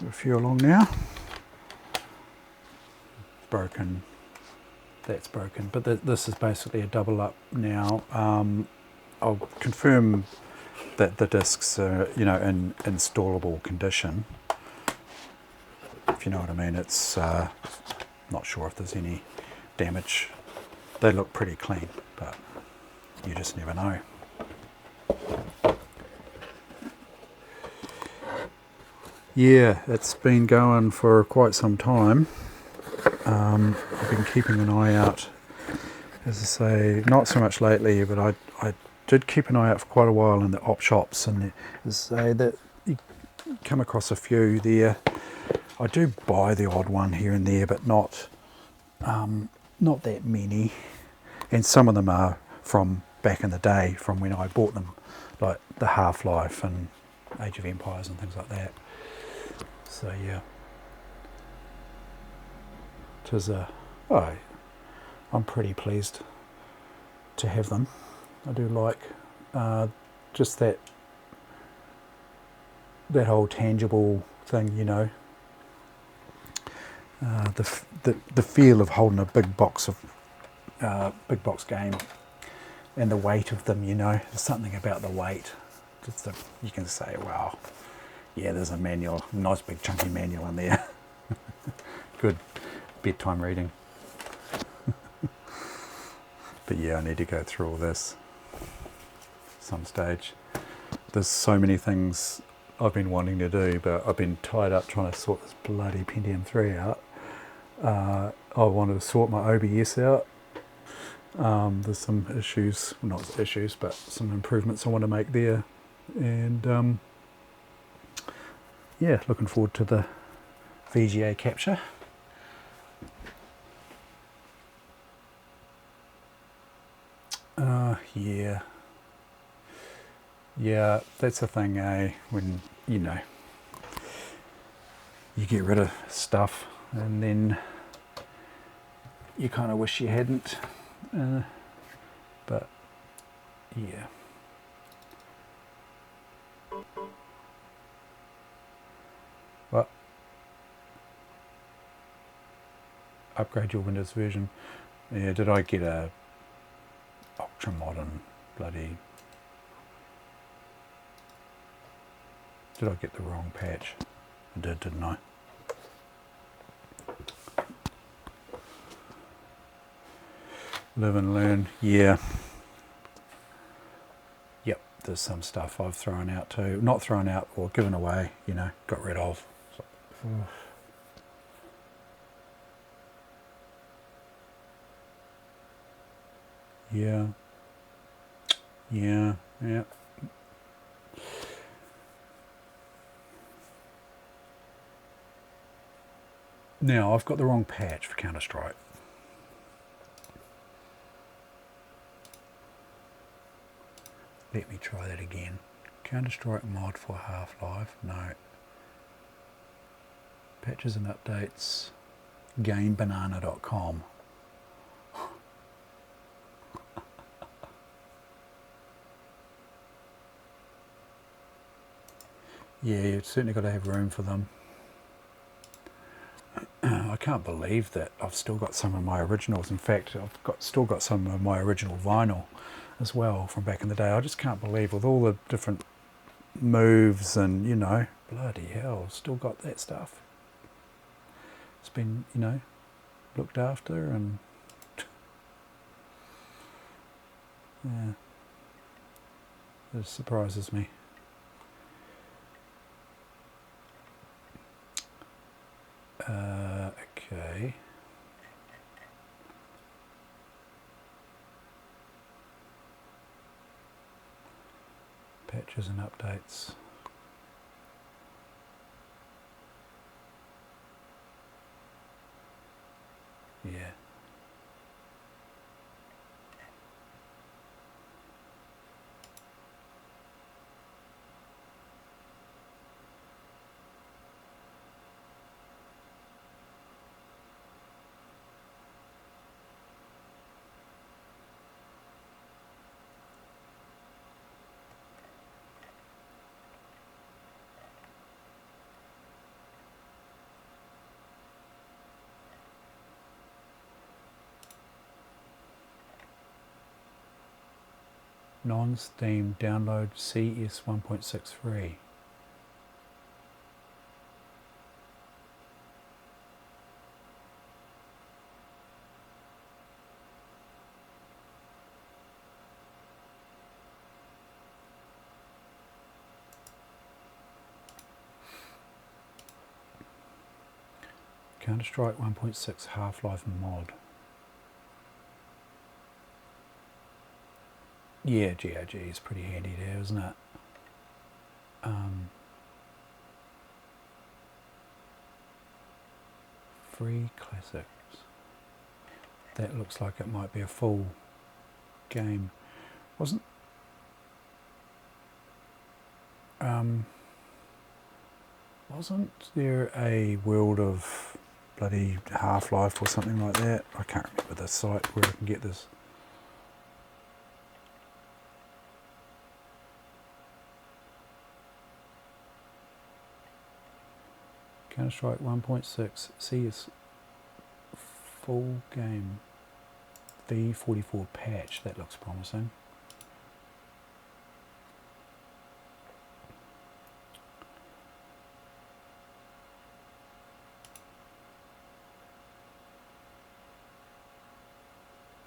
A few along now. Broken. That's broken. But this is basically a double up now. I'll confirm that the discs are, you know, in installable condition. If you know what I mean. It's not sure if there's any damage. They look pretty clean, but you just never know. Yeah, it's been going for quite some time. I've been keeping an eye out, as I say, not so much lately, but I did keep an eye out for quite a while in the op shops, and as I say, that you come across a few there. I do buy the odd one here and there, but not that many, and some of them are from back in the day, from when I bought them, like the Half-Life and Age of Empires and things like that. So yeah, I'm pretty pleased to have them. I do like just that whole tangible thing, you know. The feel of holding a big box game, and the weight of them, you know. There's something about the weight. You can say, wow, yeah, there's a manual, nice big chunky manual in there. Good bedtime reading. But yeah, I need to go through all this some stage. There's so many things I've been wanting to do, but I've been tied up trying to sort this bloody Pentium 3 out. I wanted to sort my OBS out. There's some issues, well, not issues, but some improvements I want to make there. And yeah, looking forward to the VGA capture. Yeah. Yeah, that's the thing, when, you know, you get rid of stuff and then you kind of wish you hadn't. But, yeah. Well, upgrade your Windows version. Yeah, did I get a ultra modern bloody... Did I get the wrong patch? I did, didn't I? Live and learn, yeah. Yep, there's some stuff I've thrown out too. Not thrown out or given away, you know, got rid of. So, yeah. Yeah, yeah. Now, I've got the wrong patch for Counter-Strike. Let me try that again. Counter-Strike mod for Half-Life. No. Patches and updates. GameBanana.com. Yeah, you've certainly got to have room for them. I can't believe that I've still got some of my originals. In fact, I've still got some of my original vinyl as well from back in the day. I just can't believe, with all the different moves and, you know, bloody hell, still got that stuff. It's been, you know, looked after, and yeah, it surprises me. Okay. Patches and updates. Yeah. Non-Steam download CS 1.63. Counter-Strike 1.6 Half-Life mod. Yeah, GOG is pretty handy there, isn't it? Free classics. That looks like it might be a full game. Wasn't there a World of bloody Half-Life or something like that? I can't remember the site where I can get this. Counter-Strike 1.6 CS full game V44 patch. That looks promising.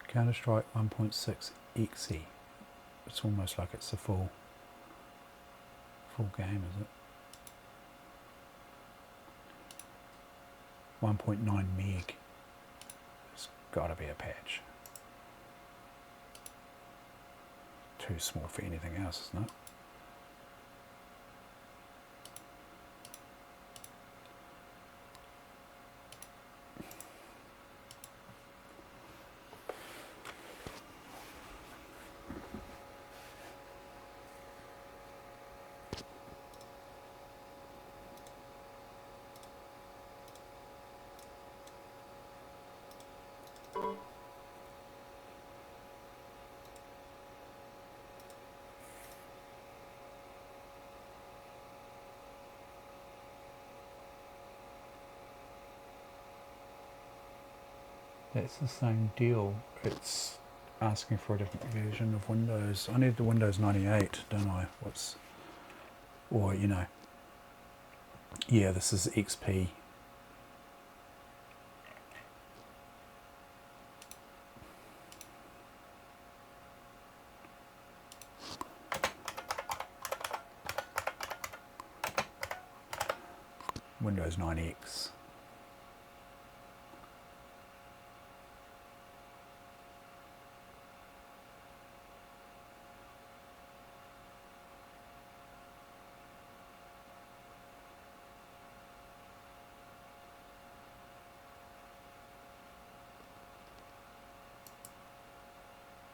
Counter-Strike 1.6 EXE. It's almost like it's a full game, is it? 1.9 meg. It's got to be a patch. Too small for anything else, isn't it? That's the same deal. It's asking for a different version of Windows. I need the Windows 98, don't I? Or, you know, yeah, this is XP. Windows 9X.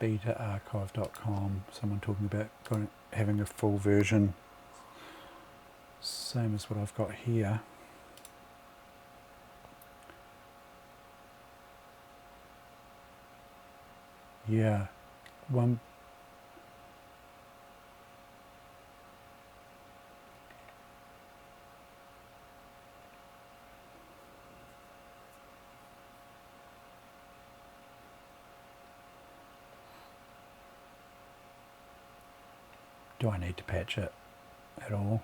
betaarchive.com, someone talking about having a full version, same as what I've got here. Yeah, one. Do I need to patch it at all?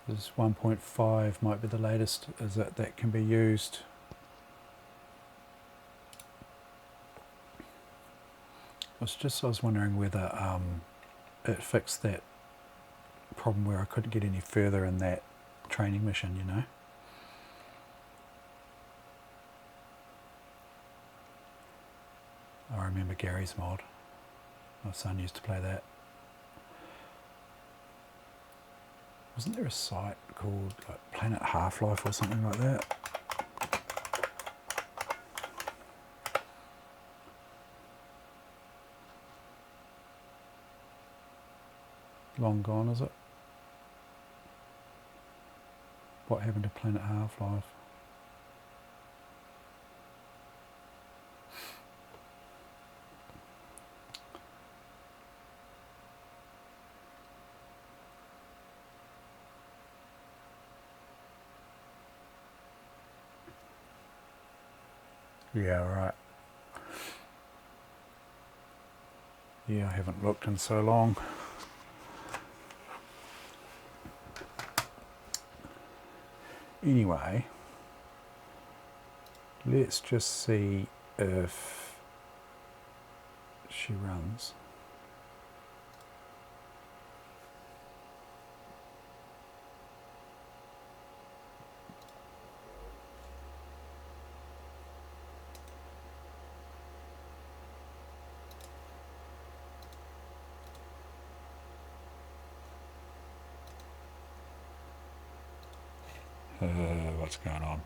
This 1.5 might be the latest, is that can be used. I was wondering whether it fixed that problem where I couldn't get any further in that training mission, you know. I remember Gary's mod. My son used to play that. Wasn't there a site called like Planet Half-Life or something like that? Long gone, is it? What happened to Planet Half-Life? Yeah, right. Yeah, I haven't looked in so long. Anyway, let's just see if she runs. What's going on?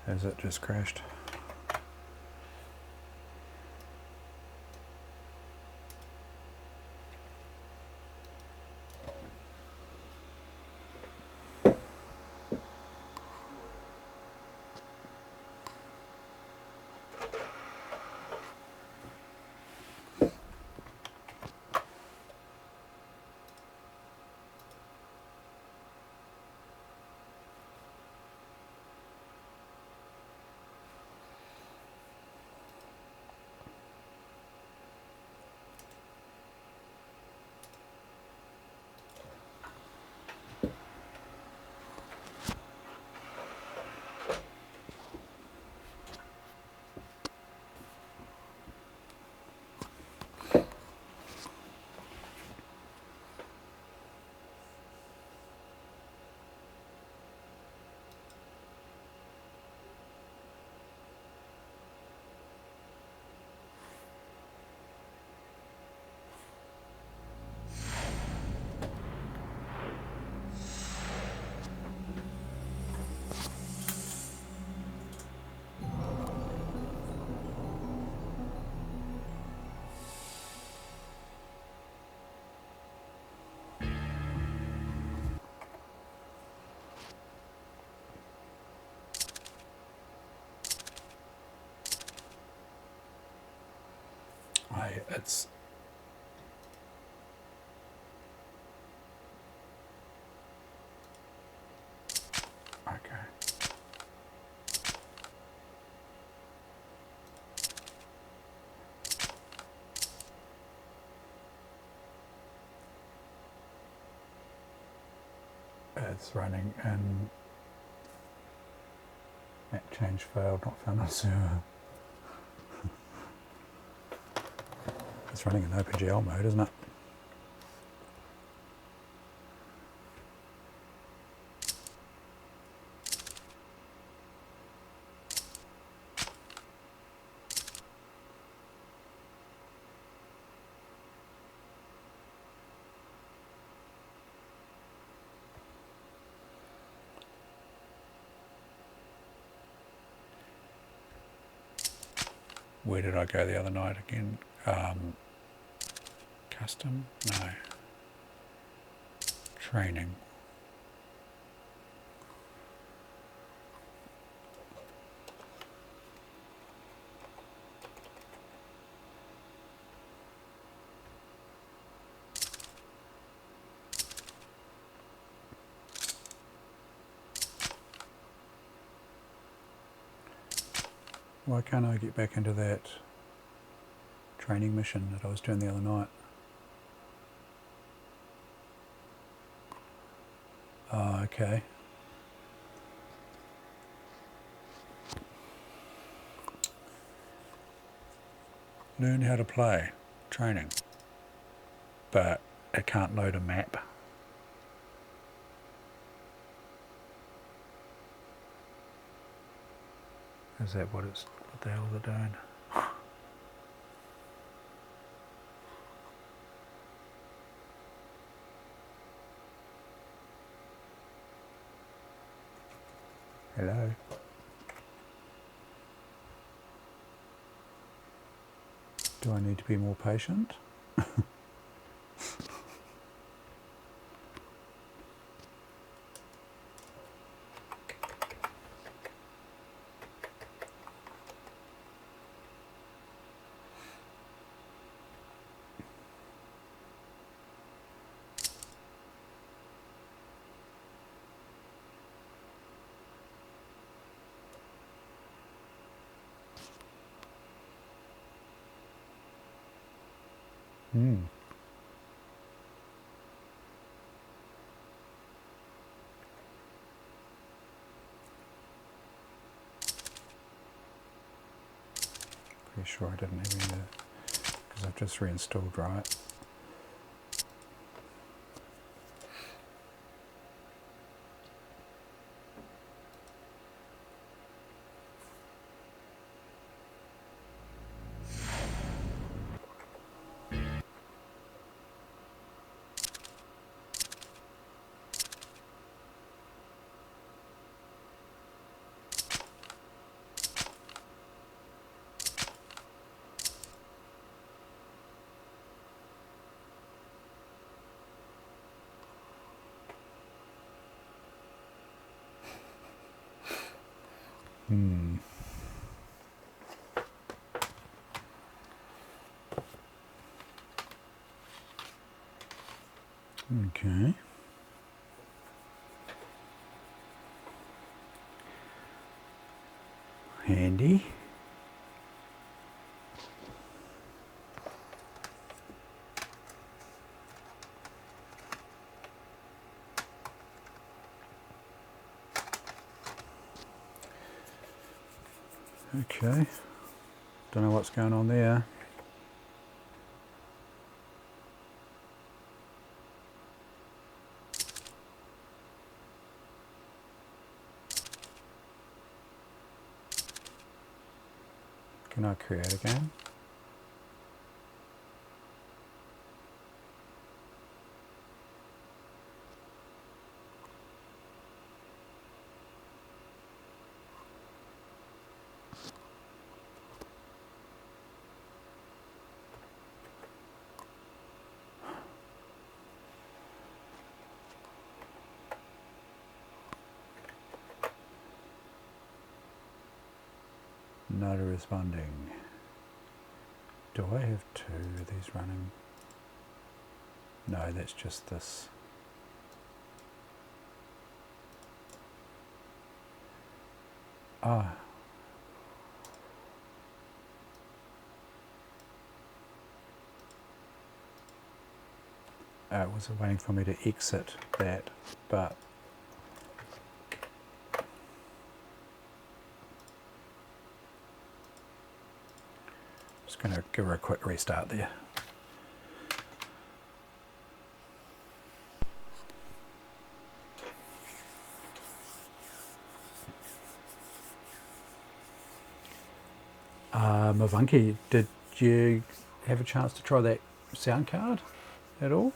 Has it just crashed? Okay, it's... Okay. It's running and map change failed, not found on server. It's running in OpenGL mode, isn't it? Where did I go the other night again? Custom? No. Training. Why can't I get back into that training mission that I was doing the other night? Oh, okay. Learn how to play. Training. But it can't load a map. Is that what the hell they're doing? Hello? Do I need to be more patient? Pretty sure I didn't have any because I've just reinstalled, right? Okay. Handy. Okay. Don't know what's going on there. Can I create again? Not responding. Do I have two of these running? No, that's just this. Ah. It was waiting for me to exit that, but just going to give her a quick restart there. Mavanki, did you have a chance to try that sound card at all?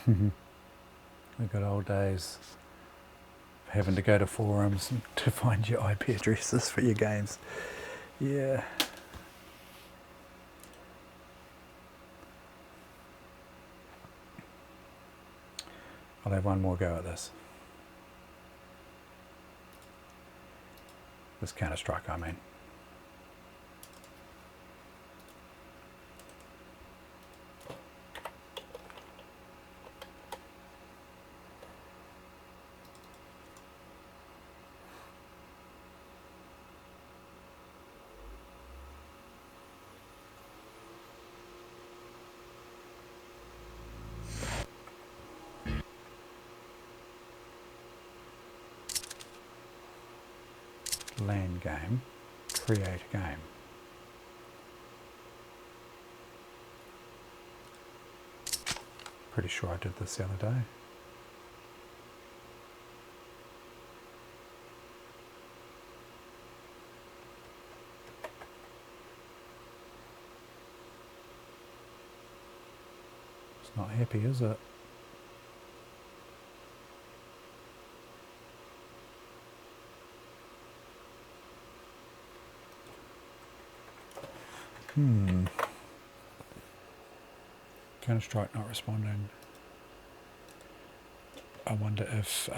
The good old days of having to go to forums to find your IP addresses for your games. Yeah. I'll have one more go at this. This Counter-Strike, I mean. LAN game, create a game. Pretty sure I did this the other day. It's not happy, is it? Counter-Strike not responding. I wonder if,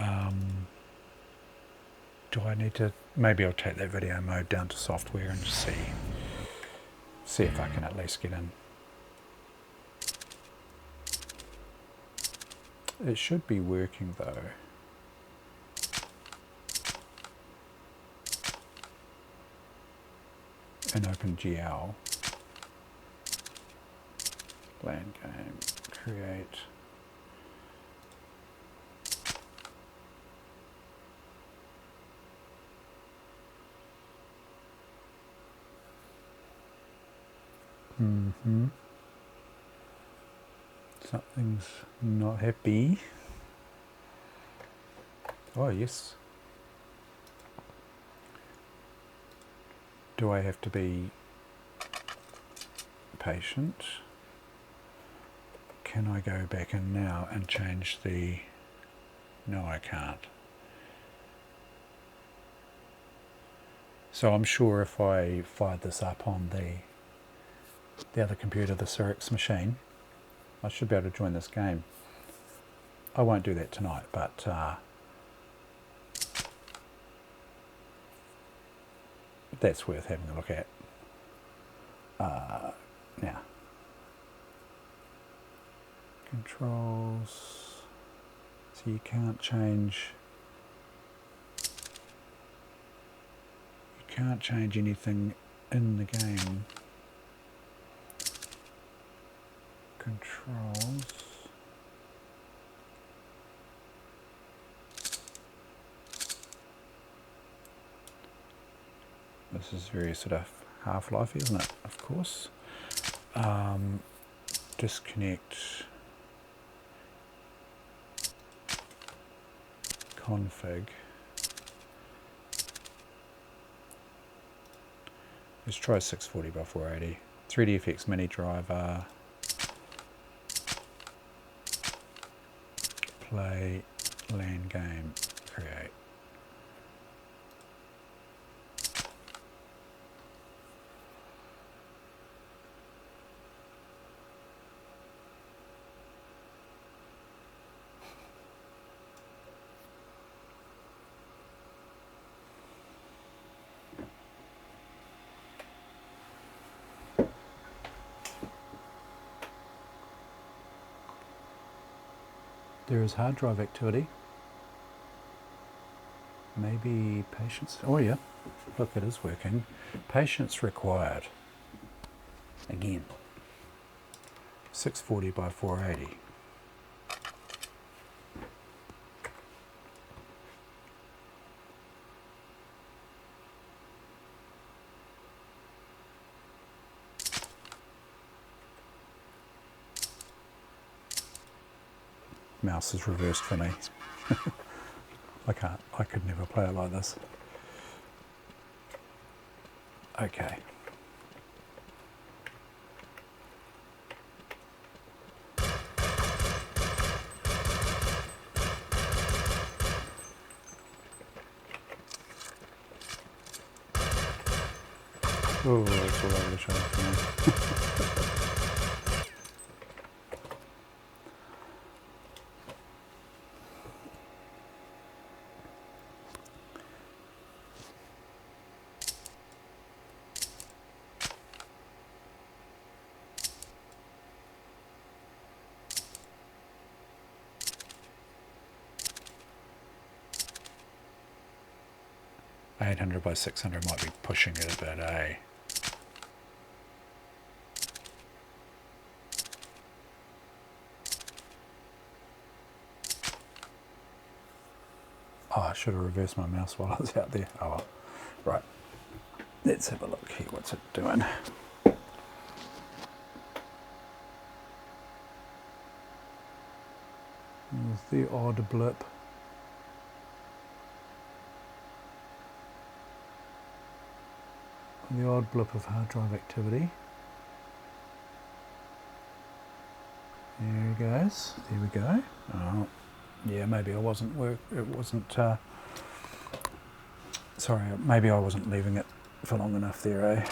do I need to, maybe I'll take that video mode down to software and just see if I can at least get in. It should be working though. In OpenGL. LAN game, create. Something's not happy. Oh yes. Do I have to be patient? Can I go back in now and change the... No, I can't. So I'm sure if I fired this up on the other computer, the Cyrix machine, I should be able to join this game. I won't do that tonight, but that's worth having a look at. Now, controls, so you can't change anything in the game. controls. This is very sort of Half-Life, isn't it? Of course. Disconnect config. Let's try 640 by 480. 3DFX mini driver. Play LAN game. Create. There is hard drive activity. Maybe patience. Oh yeah, look, it is working. Patience required. Again. 640 by 480. Mouse is reversed for me. I could never play it like this. Okay. Oh, it's all over the show for me. 800 by 600 might be pushing it a bit, eh? Oh, I should have reversed my mouse while I was out there. Oh well. Right. Let's have a look here. What's it doing? There's the odd blip. The odd blip of hard drive activity. There he goes. There we go. Oh, yeah. Maybe I wasn't sorry. Maybe I wasn't leaving it for long enough there, eh?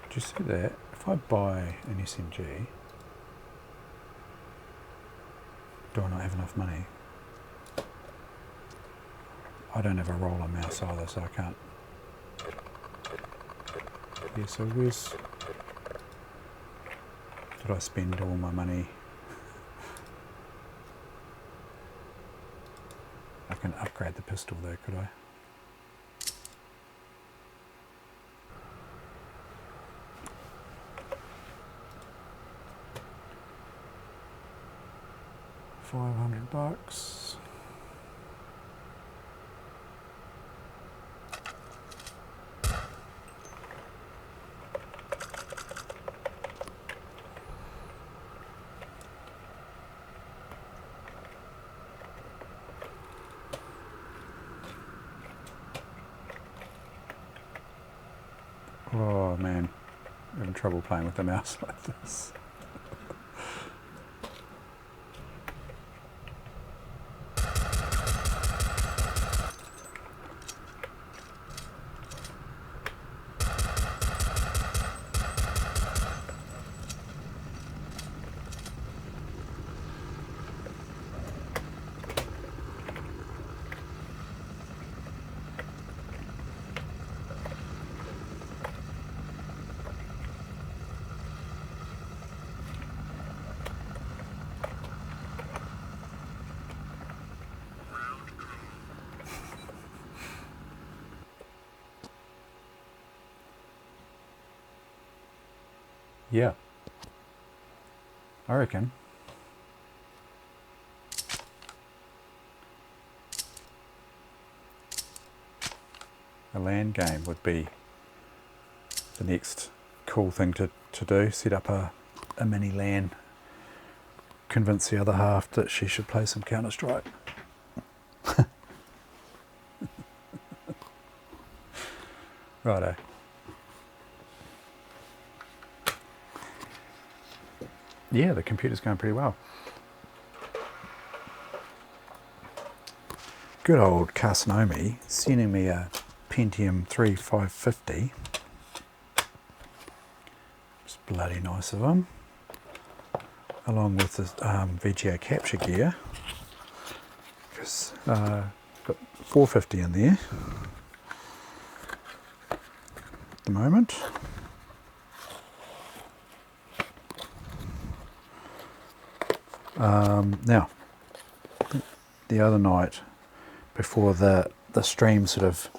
Do you see that? If I buy an SMG, do I not have enough money? I don't have a roller mouse either, so I can't. Yeah, so where's... Did I spend all my money? I can upgrade the pistol though, could I? $500. Oh man, I'm having trouble playing with the mouse like this. Yeah, I reckon. A LAN game would be the next cool thing to do. Set up a mini LAN. Convince the other half that she should play some Counter-Strike. Righto. Yeah, the computer's going pretty well. Good old Casinomi sending me a Pentium 3 550. It's bloody nice of him. Along with the VGA capture gear. Because got 450 in there at the moment. Now, the other night, before the stream sort of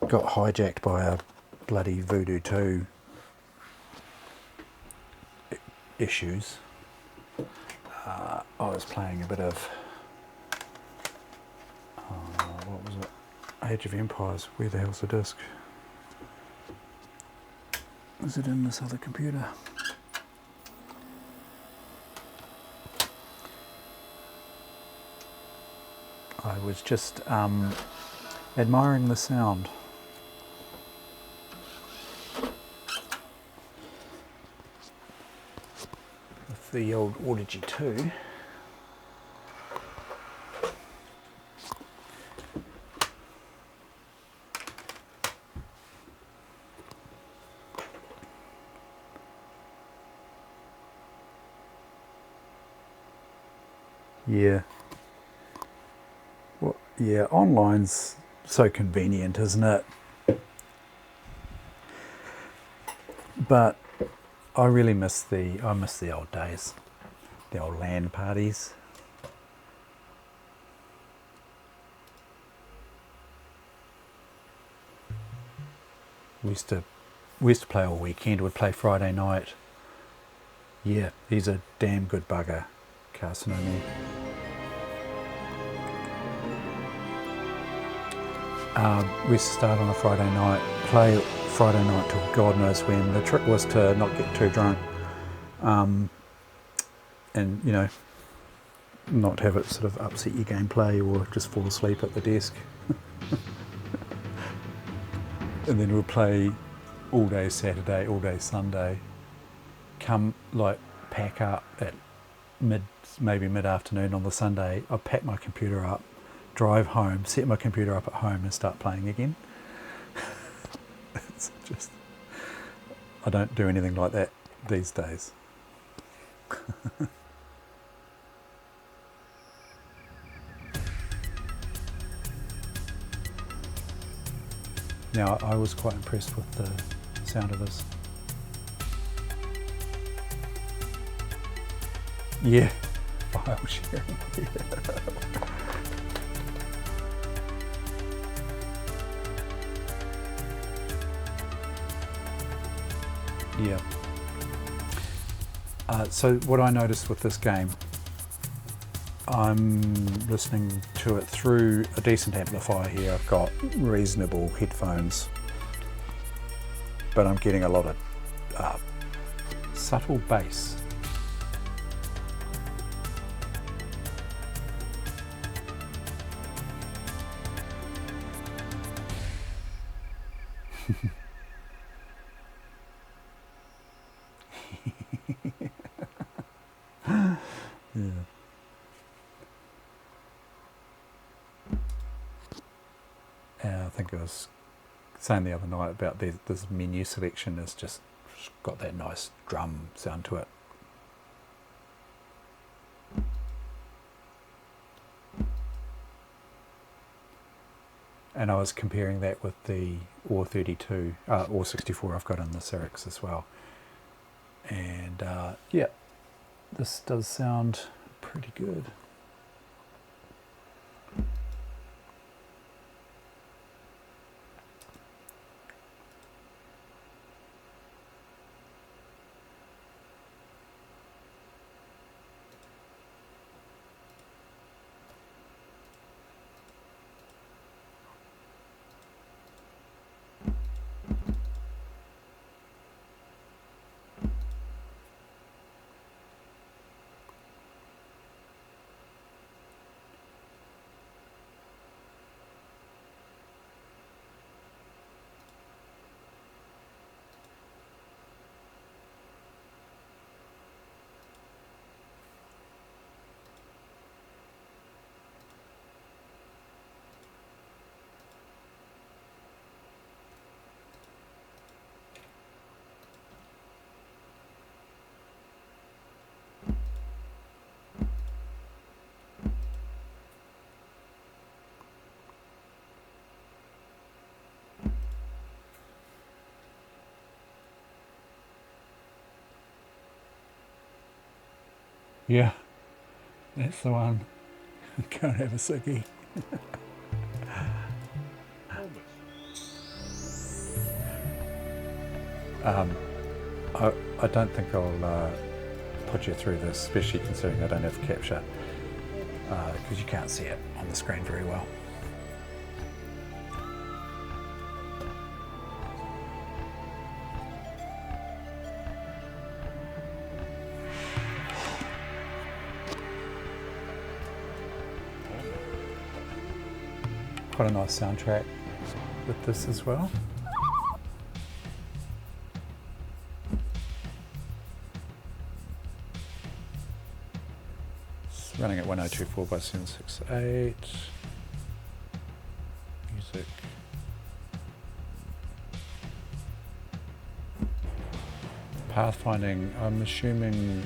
got hijacked by a bloody Voodoo2 issues, I was playing a bit of, what was it? Age of Empires. Where the hell's the disc? Is it in this other computer? I was just admiring the sound. With the old Audigy 2. Yeah. Well, yeah, online's so convenient, isn't it? But I really miss the old days, the old LAN parties. We used to play all weekend. We'd play Friday night. Yeah, he's a damn good bugger, Carcinone. We used to start on a Friday night, play Friday night till God knows when. The trick was to not get too drunk, and you know, not have it sort of upset your gameplay or just fall asleep at the desk. And then we'd play all day Saturday, all day Sunday. Come like pack up at maybe mid-afternoon on the Sunday. I'd pack my computer up, drive home, set my computer up at home and start playing again. It's just, I don't do anything like that these days. Now, I was quite impressed with the sound of this. Yeah, file sharing. Yeah. So what I noticed with this game, I'm listening to it through a decent amplifier here. I've got reasonable headphones, but I'm getting a lot of subtle bass. Yeah. I think I was saying the other night about this menu selection has just got that nice drum sound to it. And I was comparing that with the OR32, OR64 I've got in the Syrinx as well. And yeah, this does sound pretty good. Yeah, that's the one. Go and have a ciggy. I don't think I'll put you through this, especially considering I don't have capture, because you can't see it on the screen very well. Quite a nice soundtrack with this as well. It's running at 1024 by 768. Music. Pathfinding, I'm assuming,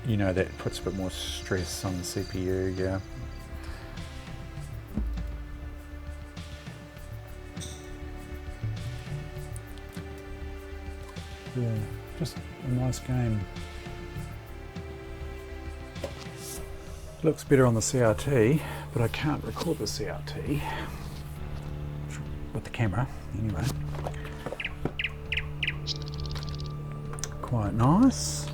you know, that puts a bit more stress on the CPU, yeah. Yeah, just a nice game. Looks better on the CRT, but I can't record the CRT with the camera anyway. Quite nice.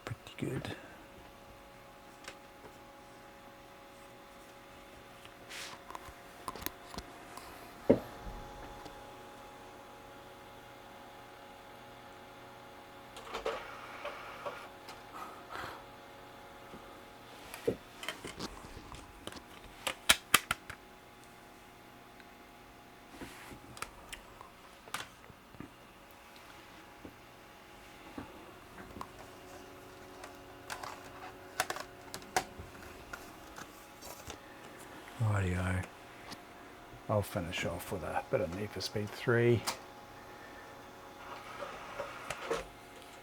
Pretty good. Rightio. I'll finish off with a bit of Need for Speed 3.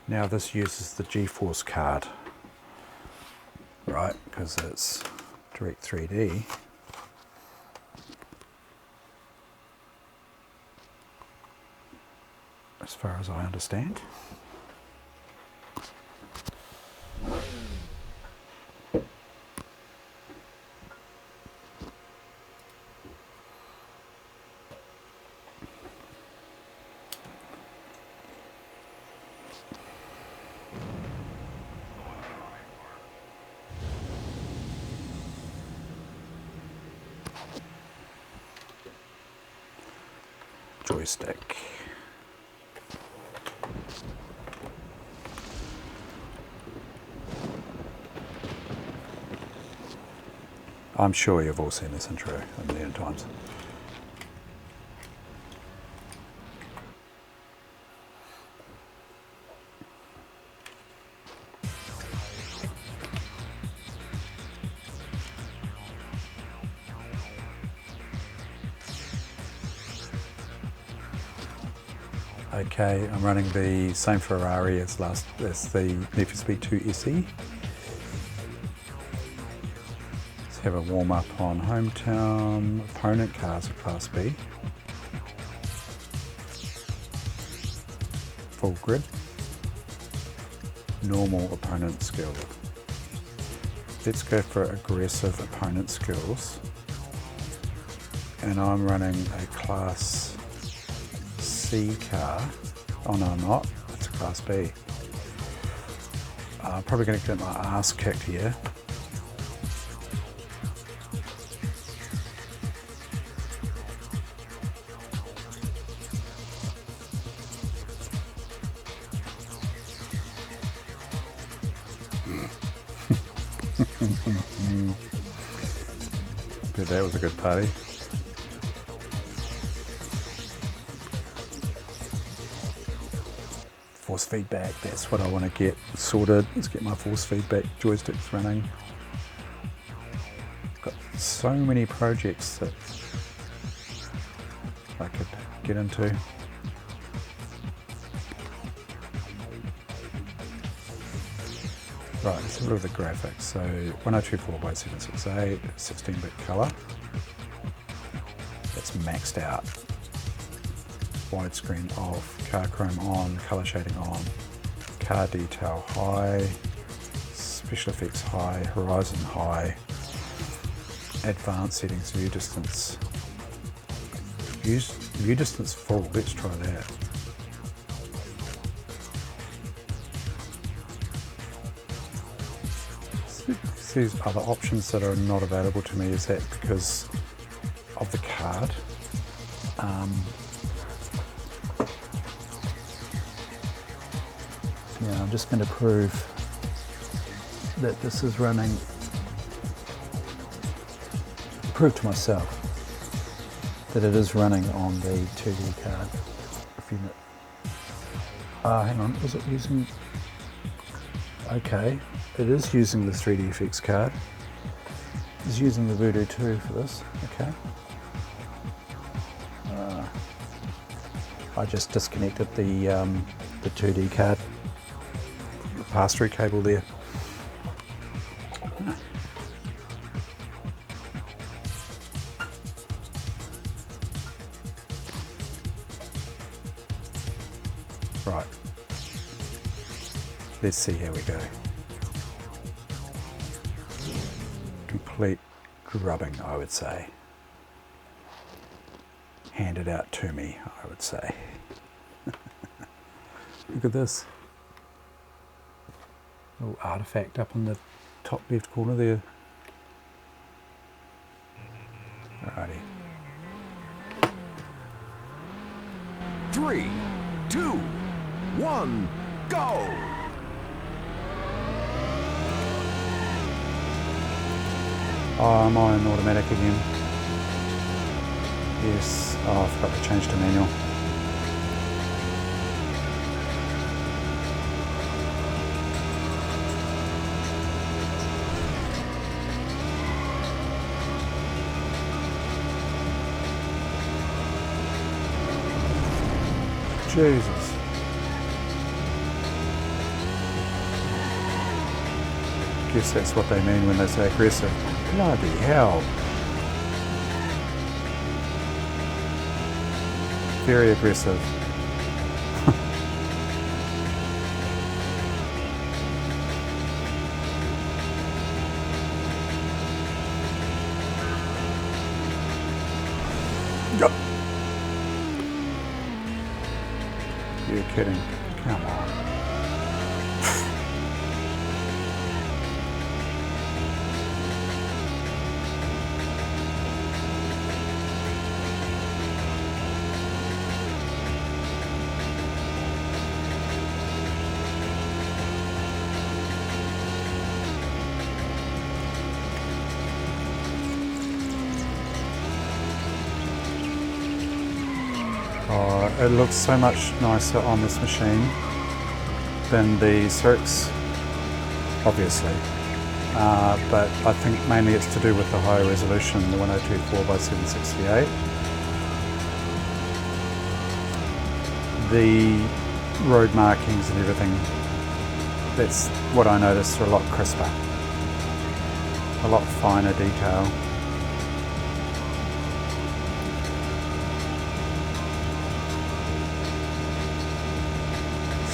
Now this uses the GeForce card, right, because it's Direct 3D. As far as I understand. Joystick. I'm sure you've all seen this intro a million times. Okay, I'm running the same Ferrari as the Need for Speed 2 SE. Let's have a warm up on Hometown. Opponent cars are Class B. Full grid. Normal opponent skill. Let's go for aggressive opponent skills. And I'm running a Class C car. Oh no, I'm not. It's a Class B. I'm probably going to get my ass kicked here. But that was a good party. Force feedback, that's what I want to get sorted. Let's get my force feedback joysticks running. Got so many projects that I could get into. Right, let's have a look at the graphics. So 1024x768, 16-bit colour. That's maxed out. Widescreen off, car chrome on, colour shading on, car detail high, special effects high, horizon high, advanced settings, view distance. View distance full, let's try that. These other options that are not available to me. Is that because of the card? Yeah, I'm just going to prove that this is running, prove to myself that it is running on the 2D card. Hang on, is it using, okay, it is using the 3DFX card. It's using the Voodoo2 for this, okay. I just disconnected the 2D card, the pass-through cable there. Right, let's see how we go. Complete grubbing, I would say. Handed out to me, I would say. Look at this. Little artifact up in the top left corner there. Alrighty. 3, 2, 1, go! Oh, am I in automatic again? Yes. Oh, I forgot to change to manual. Jesus. Guess that's what they mean when they say aggressive. Bloody hell. Very aggressive. Yep. You're kidding. Come on. It looks so much nicer on this machine than the Cirques, obviously. But I think mainly it's to do with the higher resolution, the 1024x768. The road markings and everything, that's what I noticed, are a lot crisper, a lot finer detail.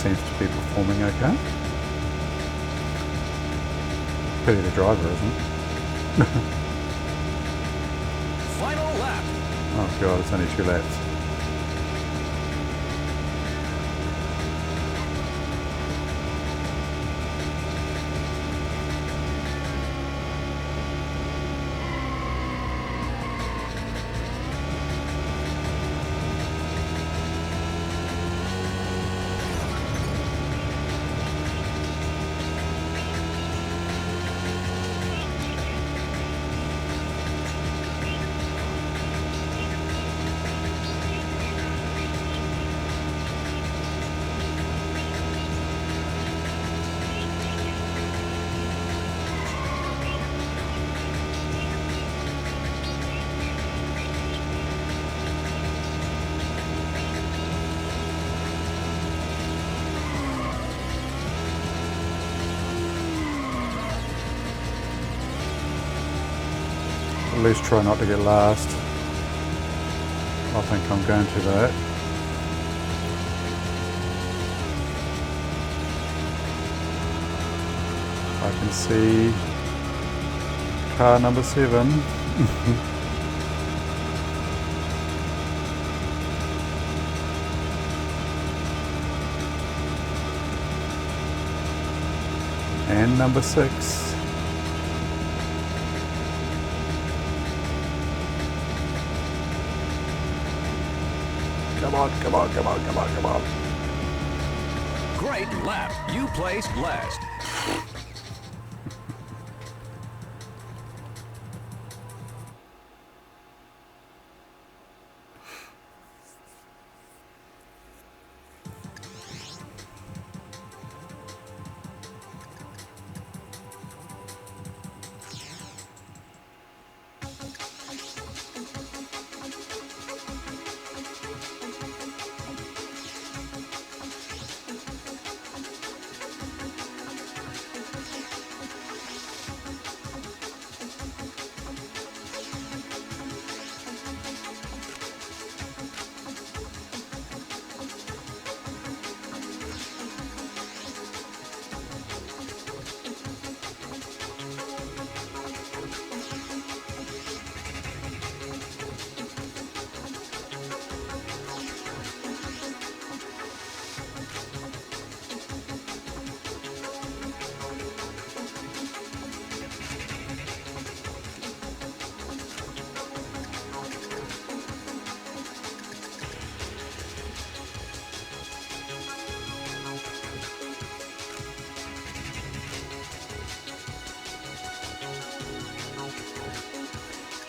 Seems to be performing okay. Pity the driver, isn't it? Final lap. Oh god, it's only 2 laps. At least try not to get last. I think I'm going to that. I can see car number 7. And number 6. Come on, come on, come on, come on, come on. Great lap. You placed last.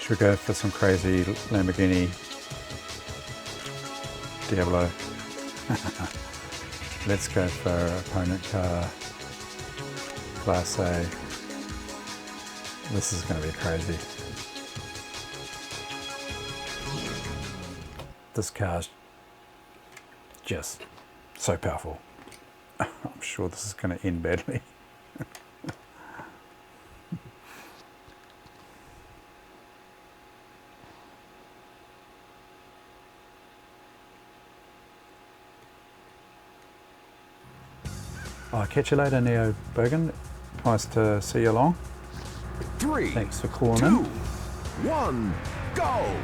Should we go for some crazy Lamborghini Diablo? Let's go for opponent car, Class A. This is going to be crazy. This car's just so powerful. I'm sure this is going to end badly. I'll catch you later, Neo Bergen. Nice to see you along. 3, Thanks for calling 2, in. 1, go!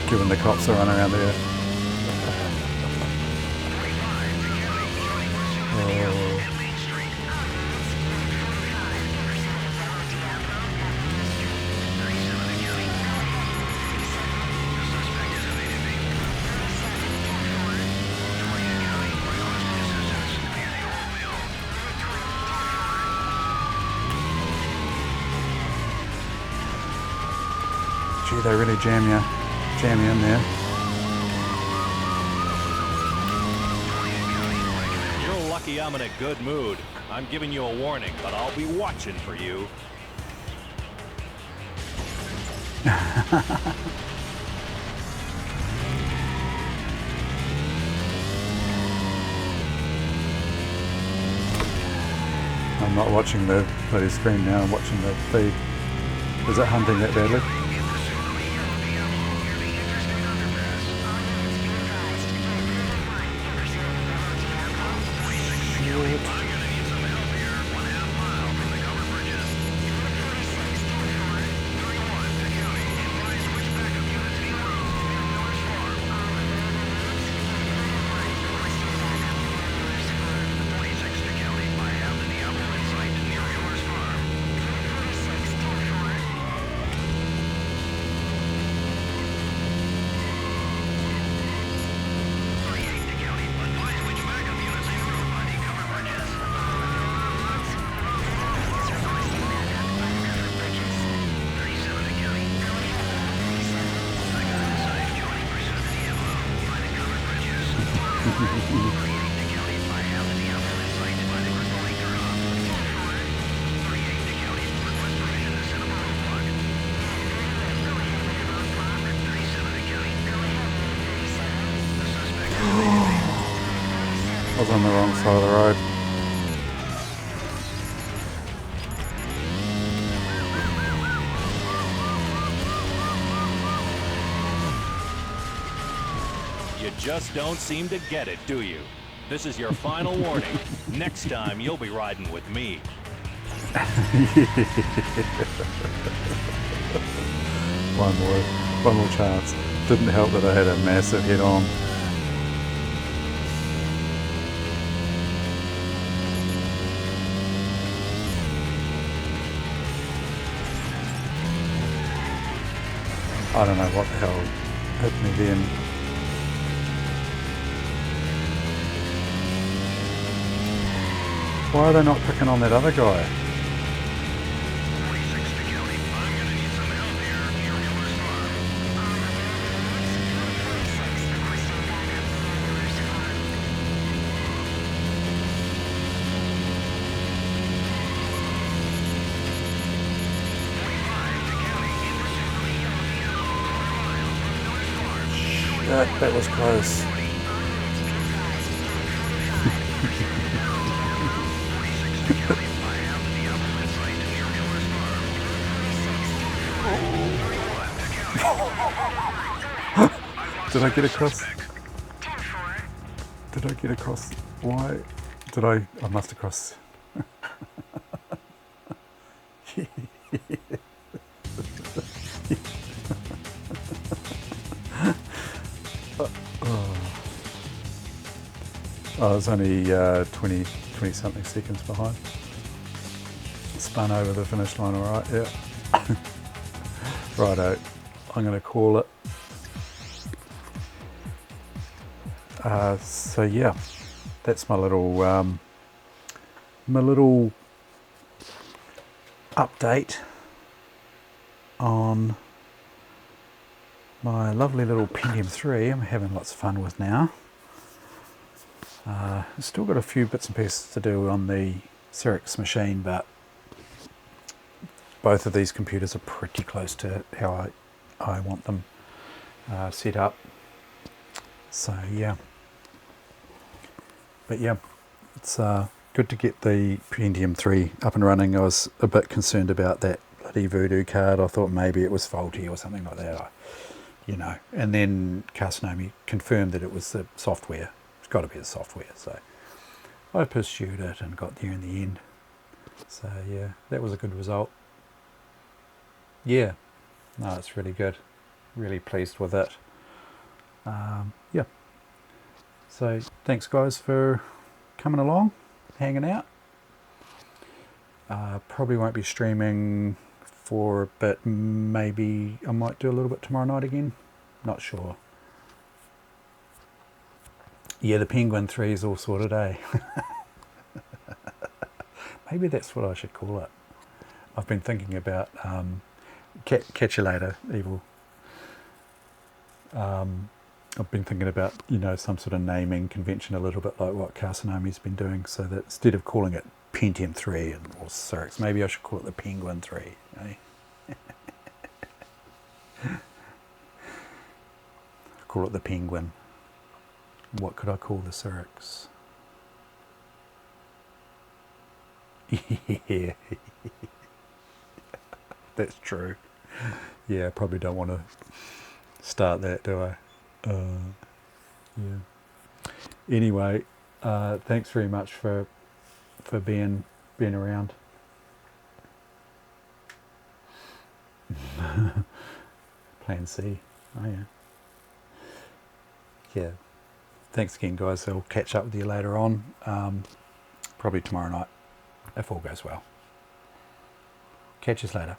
Given the cops are running around there. Gee, they really jam you in there. You're lucky I'm in a good mood. I'm giving you a warning, but I'll be watching for you. I'm not watching the bloody screen now, I'm watching the feed. Is it hunting that badly? I was on the wrong side of the road. You just don't seem to get it, do you? This is your final warning. Next time, you'll be riding with me. One more chance. Didn't help that I had a massive head on. I don't know what the hell hit me then. Why are they not picking on that other guy? That was close. Did I get across? Did I get across? Why? Did I? I must have crossed. Oh, it's only 20 something seconds behind. Spun over the finish line, all right, yeah. Righto, I'm going to call it. So yeah, that's my little update on my lovely little Pentium 3 I'm having lots of fun with now. Still got a few bits and pieces to do on the Cyrix machine, but both of these computers are pretty close to how I want them set up. So yeah, but yeah, it's good to get the Pentium 3 up and running. I was a bit concerned about that bloody Voodoo card. I thought maybe it was faulty or something like that, you know. And then Casanami confirmed that it was the software. It's got to be the software. So I pursued it and got there in the end. So yeah, that was a good result. Yeah, no, it's really good. Really pleased with it. Yeah. So thanks guys for coming along, hanging out. Probably won't be streaming for a bit. Maybe I might do a little bit tomorrow night again. Not sure. Yeah, the Penguin 3 is all sorted, eh? Maybe that's what I should call it. I've been thinking about catch you later, Evil. I've been thinking about, you know, some sort of naming convention, a little bit like what Casanami's been doing, so that instead of calling it Pentium 3 or Cyrix, maybe I should call it the Penguin 3. Eh? Call it the Penguin. What could I call the Cyrix? Yeah, that's true. Yeah, I probably don't want to start that, do I? Yeah. Anyway, thanks very much for being around. Plan C. Oh yeah. Yeah. Thanks again, guys. I'll catch up with you later on. Probably tomorrow night, if all goes well. Catch us later.